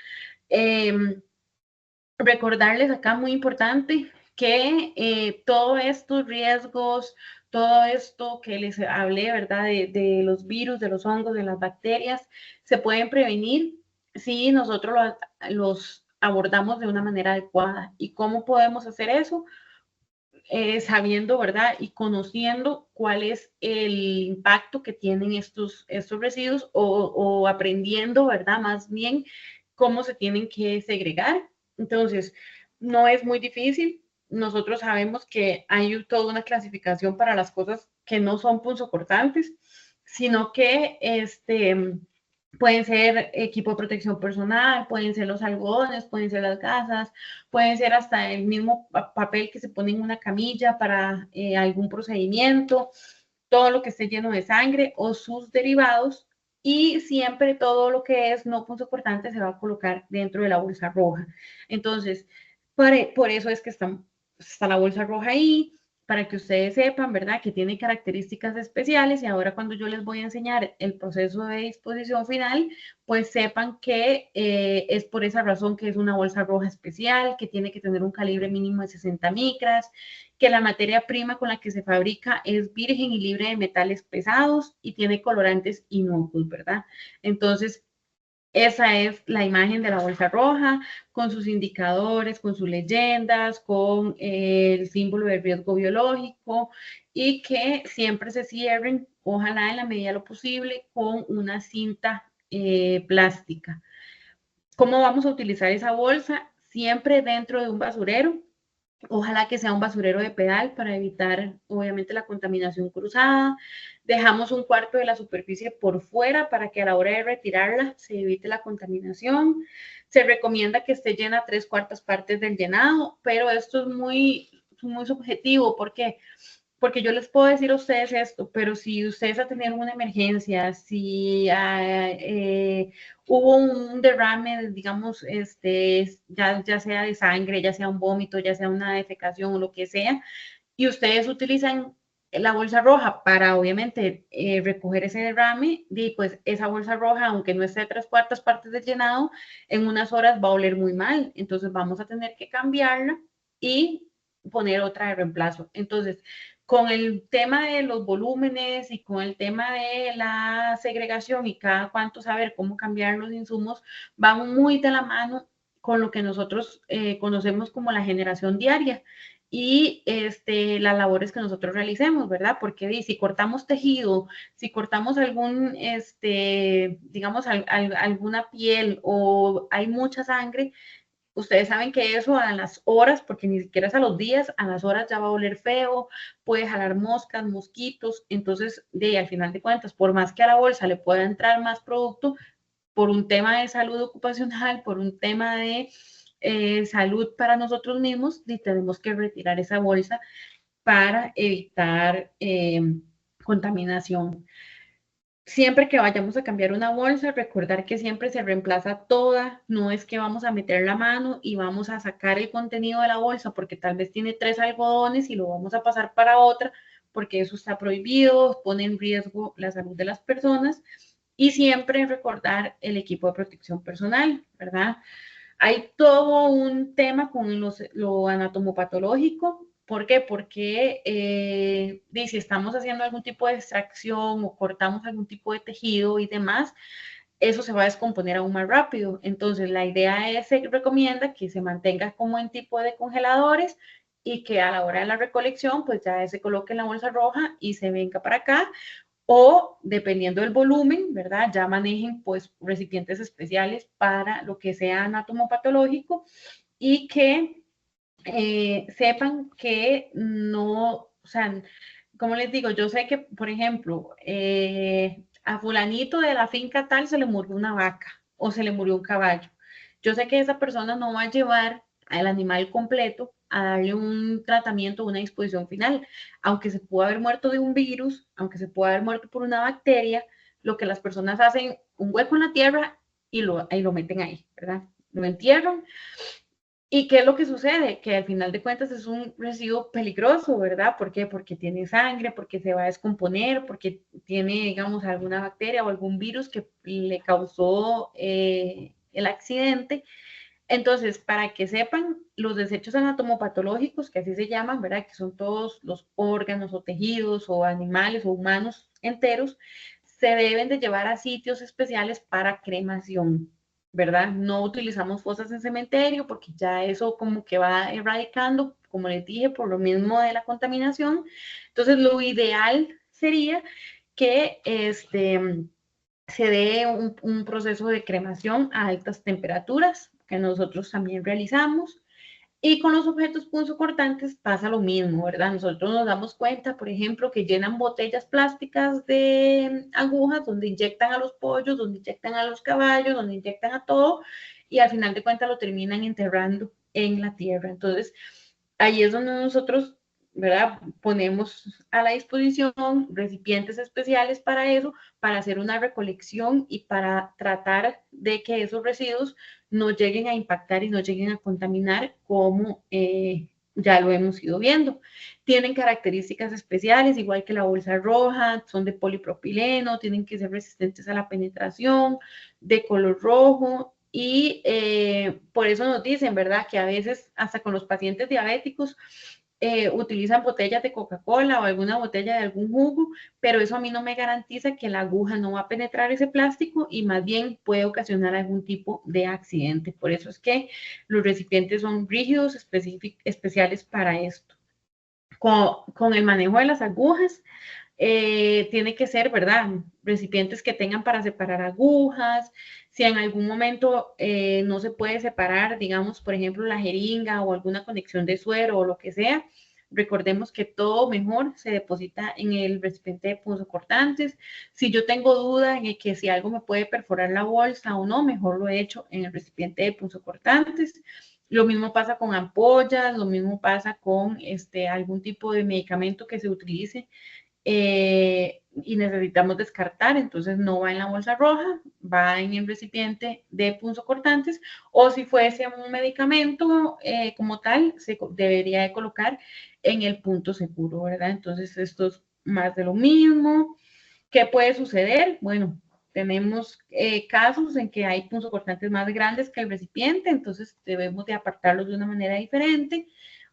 recordarles acá muy importante que todos estos riesgos, todo esto que les hablé, ¿verdad? De los virus, de los hongos, de las bacterias, se pueden prevenir si nosotros los abordamos de una manera adecuada. ¿Y cómo podemos hacer eso? Sabiendo, ¿verdad? Y conociendo cuál es el impacto que tienen estos residuos o aprendiendo, ¿verdad? Más bien cómo se tienen que segregar. Entonces, no es muy difícil. Nosotros sabemos que hay toda una clasificación para las cosas que no son punzocortantes, sino que pueden ser equipo de protección personal, pueden ser los algodones, pueden ser las gasas, pueden ser hasta el mismo papel que se pone en una camilla para algún procedimiento, todo lo que esté lleno de sangre o sus derivados, y siempre todo lo que es no punzocortante se va a colocar dentro de la bolsa roja. Entonces, por eso es que está la bolsa roja ahí, para que ustedes sepan, ¿verdad?, que tiene características especiales, y ahora cuando yo les voy a enseñar el proceso de disposición final, pues sepan que es por esa razón que es una bolsa roja especial, que tiene que tener un calibre mínimo de 60 micras, que la materia prima con la que se fabrica es virgen y libre de metales pesados y tiene colorantes inocuos, ¿verdad? Entonces, esa es la imagen de la bolsa roja, con sus indicadores, con sus leyendas, con el símbolo de riesgo biológico, y que siempre se cierren, ojalá en la medida de lo posible, con una cinta plástica. ¿Cómo vamos a utilizar esa bolsa? Siempre dentro de un basurero. Ojalá que sea un basurero de pedal para evitar, obviamente, la contaminación cruzada. Dejamos un cuarto de la superficie por fuera para que a la hora de retirarla se evite la contaminación. Se recomienda que esté llena 3/4 partes del llenado, pero esto es muy muy subjetivo. ¿Por qué? Porque yo les puedo decir a ustedes esto, pero si ustedes han tenido una emergencia, si hubo un derrame, digamos, ya sea de sangre, ya sea un vómito, ya sea una defecación o lo que sea, y ustedes utilizan la bolsa roja para, obviamente, recoger ese derrame, y pues esa bolsa roja, aunque no esté de 3/4 partes de llenado, en unas horas va a oler muy mal. Entonces vamos a tener que cambiarla y poner otra de reemplazo. Entonces, con el tema de los volúmenes y con el tema de la segregación y cada cuánto saber cómo cambiar los insumos, van muy de la mano con lo que nosotros conocemos como la generación diaria y las labores que nosotros realicemos, ¿verdad? Porque si cortamos tejido, si cortamos digamos, alguna piel o hay mucha sangre, ustedes saben que eso a las horas, porque ni siquiera es a los días, a las horas ya va a oler feo, puede jalar moscas, mosquitos. Entonces, al final de cuentas, por más que a la bolsa le pueda entrar más producto, por un tema de salud ocupacional, por un tema de salud para nosotros mismos, y tenemos que retirar esa bolsa para evitar contaminación. Siempre que vayamos a cambiar una bolsa, recordar que siempre se reemplaza toda, no es que vamos a meter la mano y vamos a sacar el contenido de la bolsa porque tal vez tiene 3 algodones y lo vamos a pasar para otra, porque eso está prohibido, pone en riesgo la salud de las personas. Y siempre recordar el equipo de protección personal, ¿verdad? Hay todo un tema con lo anatomopatológico. ¿Por qué? Porque si estamos haciendo algún tipo de extracción o cortamos algún tipo de tejido y demás, eso se va a descomponer aún más rápido. Entonces, la idea es, se recomienda que se mantenga como en tipo de congeladores y que a la hora de la recolección, pues ya se coloque en la bolsa roja y se venga para acá, o dependiendo del volumen, ¿verdad? Ya manejen pues recipientes especiales para lo que sea anatomopatológico y que sepan que no, o sea, como les digo, yo sé que, por ejemplo, a fulanito de la finca tal se le murió una vaca o se le murió un caballo. Yo sé que esa persona no va a llevar al animal completo a darle un tratamiento, una disposición final, aunque se pudo haber muerto de un virus, aunque se pudo haber muerto por una bacteria, lo que las personas hacen, un hueco en la tierra y lo meten ahí, ¿verdad? Lo entierran. ¿Y qué es lo que sucede? Que al final de cuentas es un residuo peligroso, ¿verdad? ¿Por qué? Porque tiene sangre, porque se va a descomponer, porque tiene, digamos, alguna bacteria o algún virus que le causó el accidente. Entonces, para que sepan, los desechos anatomopatológicos, que así se llaman, ¿verdad? Que son todos los órganos o tejidos o animales o humanos enteros, se deben de llevar a sitios especiales para cremación, ¿verdad? No utilizamos fosas en cementerio porque ya eso como que va erradicando, como les dije, por lo mismo de la contaminación. Entonces, lo ideal sería que se dé un proceso de cremación a altas temperaturas, que nosotros también realizamos. Y con los objetos punzocortantes pasa lo mismo, ¿verdad? Nosotros nos damos cuenta, por ejemplo, que llenan botellas plásticas de agujas donde inyectan a los pollos, donde inyectan a los caballos, donde inyectan a todo, y al final de cuentas lo terminan enterrando en la tierra. Entonces, ahí es donde nosotros, ¿verdad? Ponemos a la disposición recipientes especiales para eso, para hacer una recolección y para tratar de que esos residuos no lleguen a impactar y no lleguen a contaminar como ya lo hemos ido viendo. Tienen características especiales, igual que la bolsa roja, son de polipropileno, tienen que ser resistentes a la penetración, de color rojo, y por eso nos dicen, ¿verdad? Que a veces hasta con los pacientes diabéticos utilizan botellas de Coca-Cola o alguna botella de algún jugo, pero eso a mí no me garantiza que la aguja no va a penetrar ese plástico y más bien puede ocasionar algún tipo de accidente. Por eso es que los recipientes son rígidos, especiales para esto. Con el manejo de las agujas, tiene que ser, ¿verdad? Recipientes que tengan para separar agujas. Si en algún momento no se puede separar, digamos, por ejemplo, la jeringa o alguna conexión de suero o lo que sea, recordemos que todo mejor se deposita en el recipiente de punzocortantes. Si yo tengo duda en que si algo me puede perforar la bolsa o no, mejor lo he hecho en el recipiente de punzocortantes. Lo mismo pasa con ampollas, lo mismo pasa con algún tipo de medicamento que se utilice y necesitamos descartar, entonces no va en la bolsa roja, va en el recipiente de punzocortantes, o si fuese un medicamento como tal, se debería de colocar en el punto seguro, ¿verdad? Entonces esto es más de lo mismo. ¿Qué puede suceder? Bueno, tenemos casos en que hay punzocortantes más grandes que el recipiente, entonces debemos de apartarlos de una manera diferente,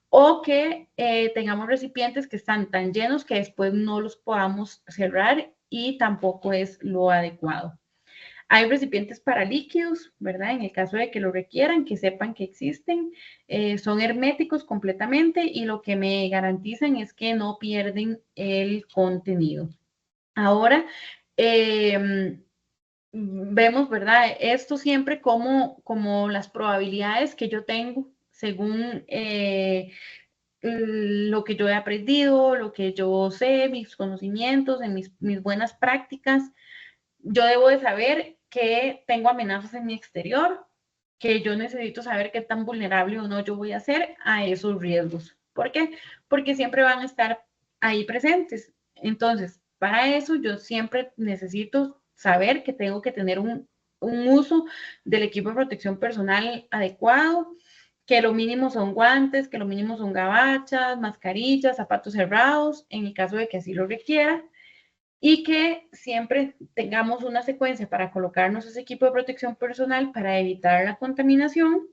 o que tengamos recipientes que están tan llenos que después no los podamos cerrar y tampoco es lo adecuado. Hay recipientes para líquidos, ¿verdad? En el caso de que lo requieran, que sepan que existen, son herméticos completamente y lo que me garantizan es que no pierden el contenido. Ahora, vemos, ¿verdad? Esto siempre como las probabilidades que yo tengo según lo que yo he aprendido, lo que yo sé, mis conocimientos, en mis buenas prácticas. Yo debo de saber que tengo amenazas en mi exterior, que yo necesito saber qué tan vulnerable o no yo voy a ser a esos riesgos. ¿Por qué? Porque siempre van a estar ahí presentes. Entonces, para eso yo siempre necesito saber que tengo que tener un uso del equipo de protección personal adecuado, que lo mínimo son guantes, que lo mínimo son gabachas, mascarillas, zapatos cerrados, en el caso de que así lo requiera, y que siempre tengamos una secuencia para colocarnos ese equipo de protección personal para evitar la contaminación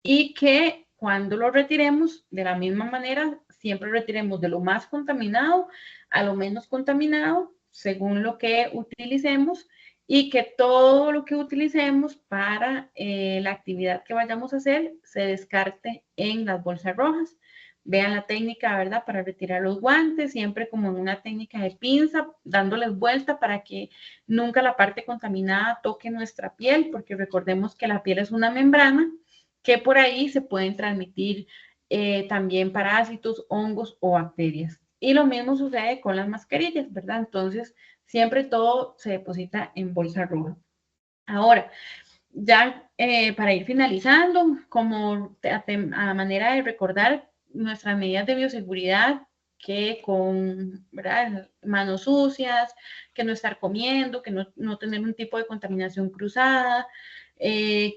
y que cuando lo retiremos, de la misma manera, siempre retiremos de lo más contaminado a lo menos contaminado, según lo que utilicemos, y que todo lo que utilicemos para la actividad que vayamos a hacer se descarte en las bolsas rojas. Vean la técnica, ¿verdad? Para retirar los guantes, siempre como en una técnica de pinza, dándoles vuelta para que nunca la parte contaminada toque nuestra piel, porque recordemos que la piel es una membrana que por ahí se pueden transmitir también parásitos, hongos o bacterias. Y lo mismo sucede con las mascarillas, ¿verdad? Entonces, siempre todo se deposita en bolsa roja. Ahora, ya para ir finalizando, como a manera de recordar nuestras medidas de bioseguridad, que con, ¿verdad?, manos sucias, que no estar comiendo, que no tener un tipo de contaminación cruzada,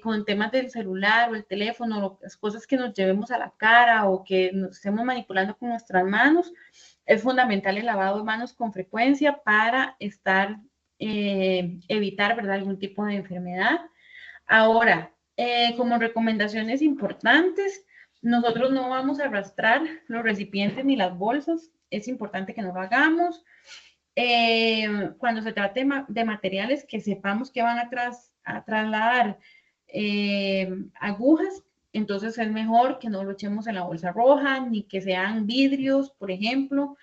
con temas del celular o el teléfono, las cosas que nos llevemos a la cara o que nos estemos manipulando con nuestras manos, es fundamental el lavado de manos con frecuencia para evitar, ¿verdad?, algún tipo de enfermedad. Ahora, como recomendaciones importantes, nosotros no vamos a arrastrar los recipientes ni las bolsas, es importante que no lo hagamos. Cuando se trate de materiales que sepamos que van a trasladar agujas, entonces es mejor que no lo echemos en la bolsa roja, ni que sean vidrios, por ejemplo.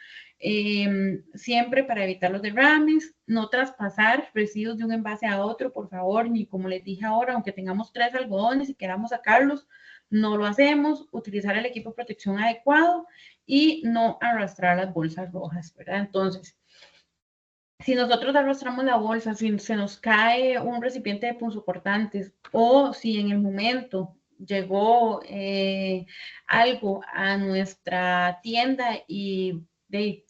Siempre para evitar los derrames, no traspasar residuos de un envase a otro, por favor, ni como les dije ahora, aunque tengamos 3 algodones y queramos sacarlos, no lo hacemos, utilizar el equipo de protección adecuado y no arrastrar las bolsas rojas, ¿verdad? Entonces, si nosotros arrastramos la bolsa, si se nos cae un recipiente de punzocortantes o si en el momento llegó algo a nuestra tienda y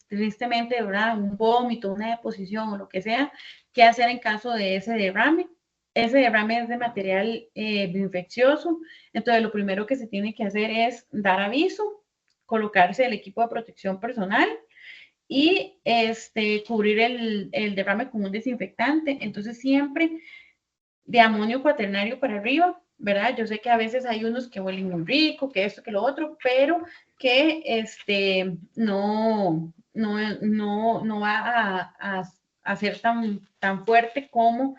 tristemente, ¿verdad?, un vómito, una deposición o lo que sea, ¿qué hacer en caso de ese derrame? Ese derrame es de material infeccioso, entonces lo primero que se tiene que hacer es dar aviso, colocarse el equipo de protección personal y cubrir el derrame con un desinfectante. Entonces siempre de amonio cuaternario para arriba, ¿verdad? Yo sé que a veces hay unos que huelen muy rico, que esto, que lo otro, pero que no va a ser tan fuerte como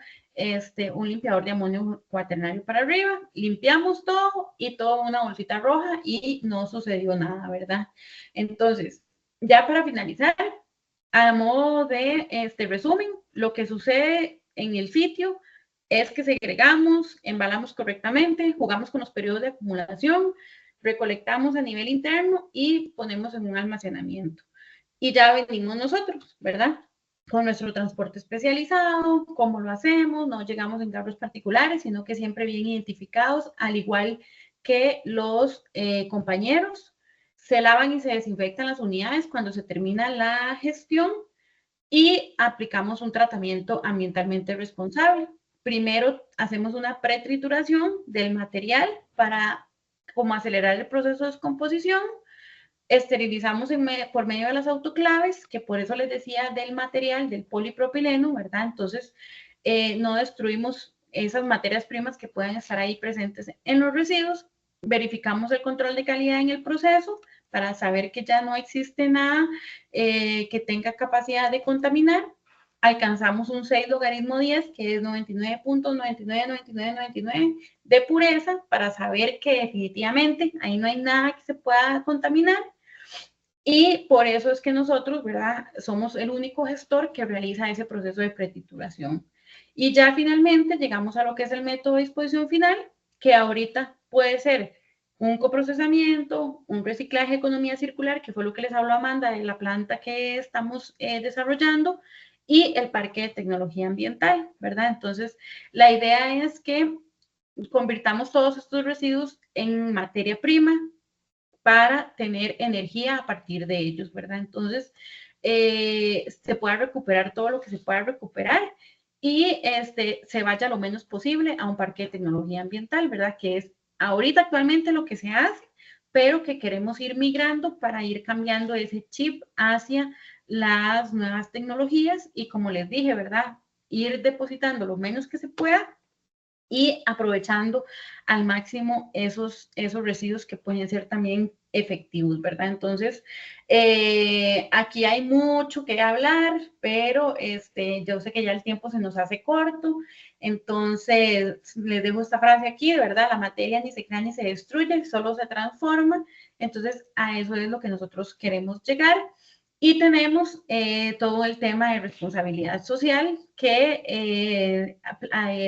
un limpiador de amonio cuaternario para arriba. Limpiamos todo y todo una bolsita roja y no sucedió nada, ¿verdad? Entonces, ya para finalizar, a modo de resumen, lo que sucede en el sitio es que segregamos, embalamos correctamente, jugamos con los periodos de acumulación, recolectamos a nivel interno y ponemos en un almacenamiento. Y ya venimos nosotros, ¿verdad? Con nuestro transporte especializado, cómo lo hacemos, no llegamos en carros particulares, sino que siempre bien identificados, al igual que los compañeros se lavan y se desinfectan las unidades cuando se termina la gestión y aplicamos un tratamiento ambientalmente responsable. Primero hacemos una pretrituración del material para como acelerar el proceso de descomposición. Esterilizamos por medio de las autoclaves, que por eso les decía del material, del polipropileno, ¿verdad? Entonces, no destruimos esas materias primas que pueden estar ahí presentes en los residuos. Verificamos el control de calidad en el proceso para saber que ya no existe nada que tenga capacidad de contaminar. Alcanzamos un 6 logaritmo 10, que es 99.999999 de pureza, para saber que definitivamente ahí no hay nada que se pueda contaminar. Y por eso es que nosotros, ¿verdad?, somos el único gestor que realiza ese proceso de pretituración. Y ya finalmente llegamos a lo que es el método de disposición final, que ahorita puede ser un coprocesamiento, un reciclaje de economía circular, que fue lo que les habló Amanda de la planta que estamos desarrollando, y el parque de tecnología ambiental, ¿verdad? Entonces, la idea es que convirtamos todos estos residuos en materia prima para tener energía a partir de ellos, ¿verdad? Entonces, se pueda recuperar todo lo que se pueda recuperar y se vaya lo menos posible a un parque de tecnología ambiental, ¿verdad? Que es ahorita actualmente lo que se hace, pero que queremos ir migrando para ir cambiando ese chip hacia las nuevas tecnologías y, como les dije, ¿verdad?, ir depositando lo menos que se pueda y aprovechando al máximo esos residuos que pueden ser también efectivos, ¿verdad? Entonces, aquí hay mucho que hablar, pero yo sé que ya el tiempo se nos hace corto, entonces les dejo esta frase aquí, ¿verdad? La materia ni se crea ni se destruye, solo se transforma. Entonces, a eso es lo que nosotros queremos llegar. Y tenemos todo el tema de responsabilidad social, que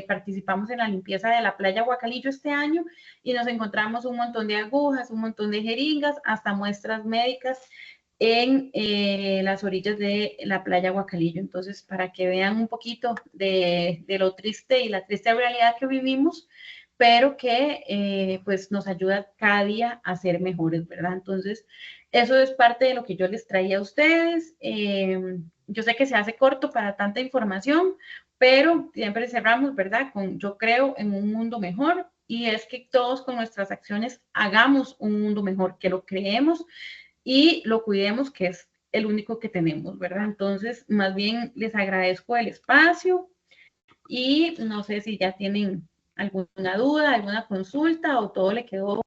participamos en la limpieza de la playa Guacalillo este año y nos encontramos un montón de agujas, un montón de jeringas, hasta muestras médicas en las orillas de la playa Guacalillo. Entonces, para que vean un poquito de lo triste y la triste realidad que vivimos, pero que pues nos ayuda cada día a ser mejores, ¿verdad? Entonces, eso es parte de lo que yo les traía a ustedes. Yo sé que se hace corto para tanta información, pero siempre cerramos, ¿verdad?, con yo creo en un mundo mejor, y es que todos con nuestras acciones hagamos un mundo mejor, que lo creemos y lo cuidemos, que es el único que tenemos, ¿verdad? Entonces, más bien les agradezco el espacio y no sé si ya tienen alguna duda, alguna consulta o todo le quedó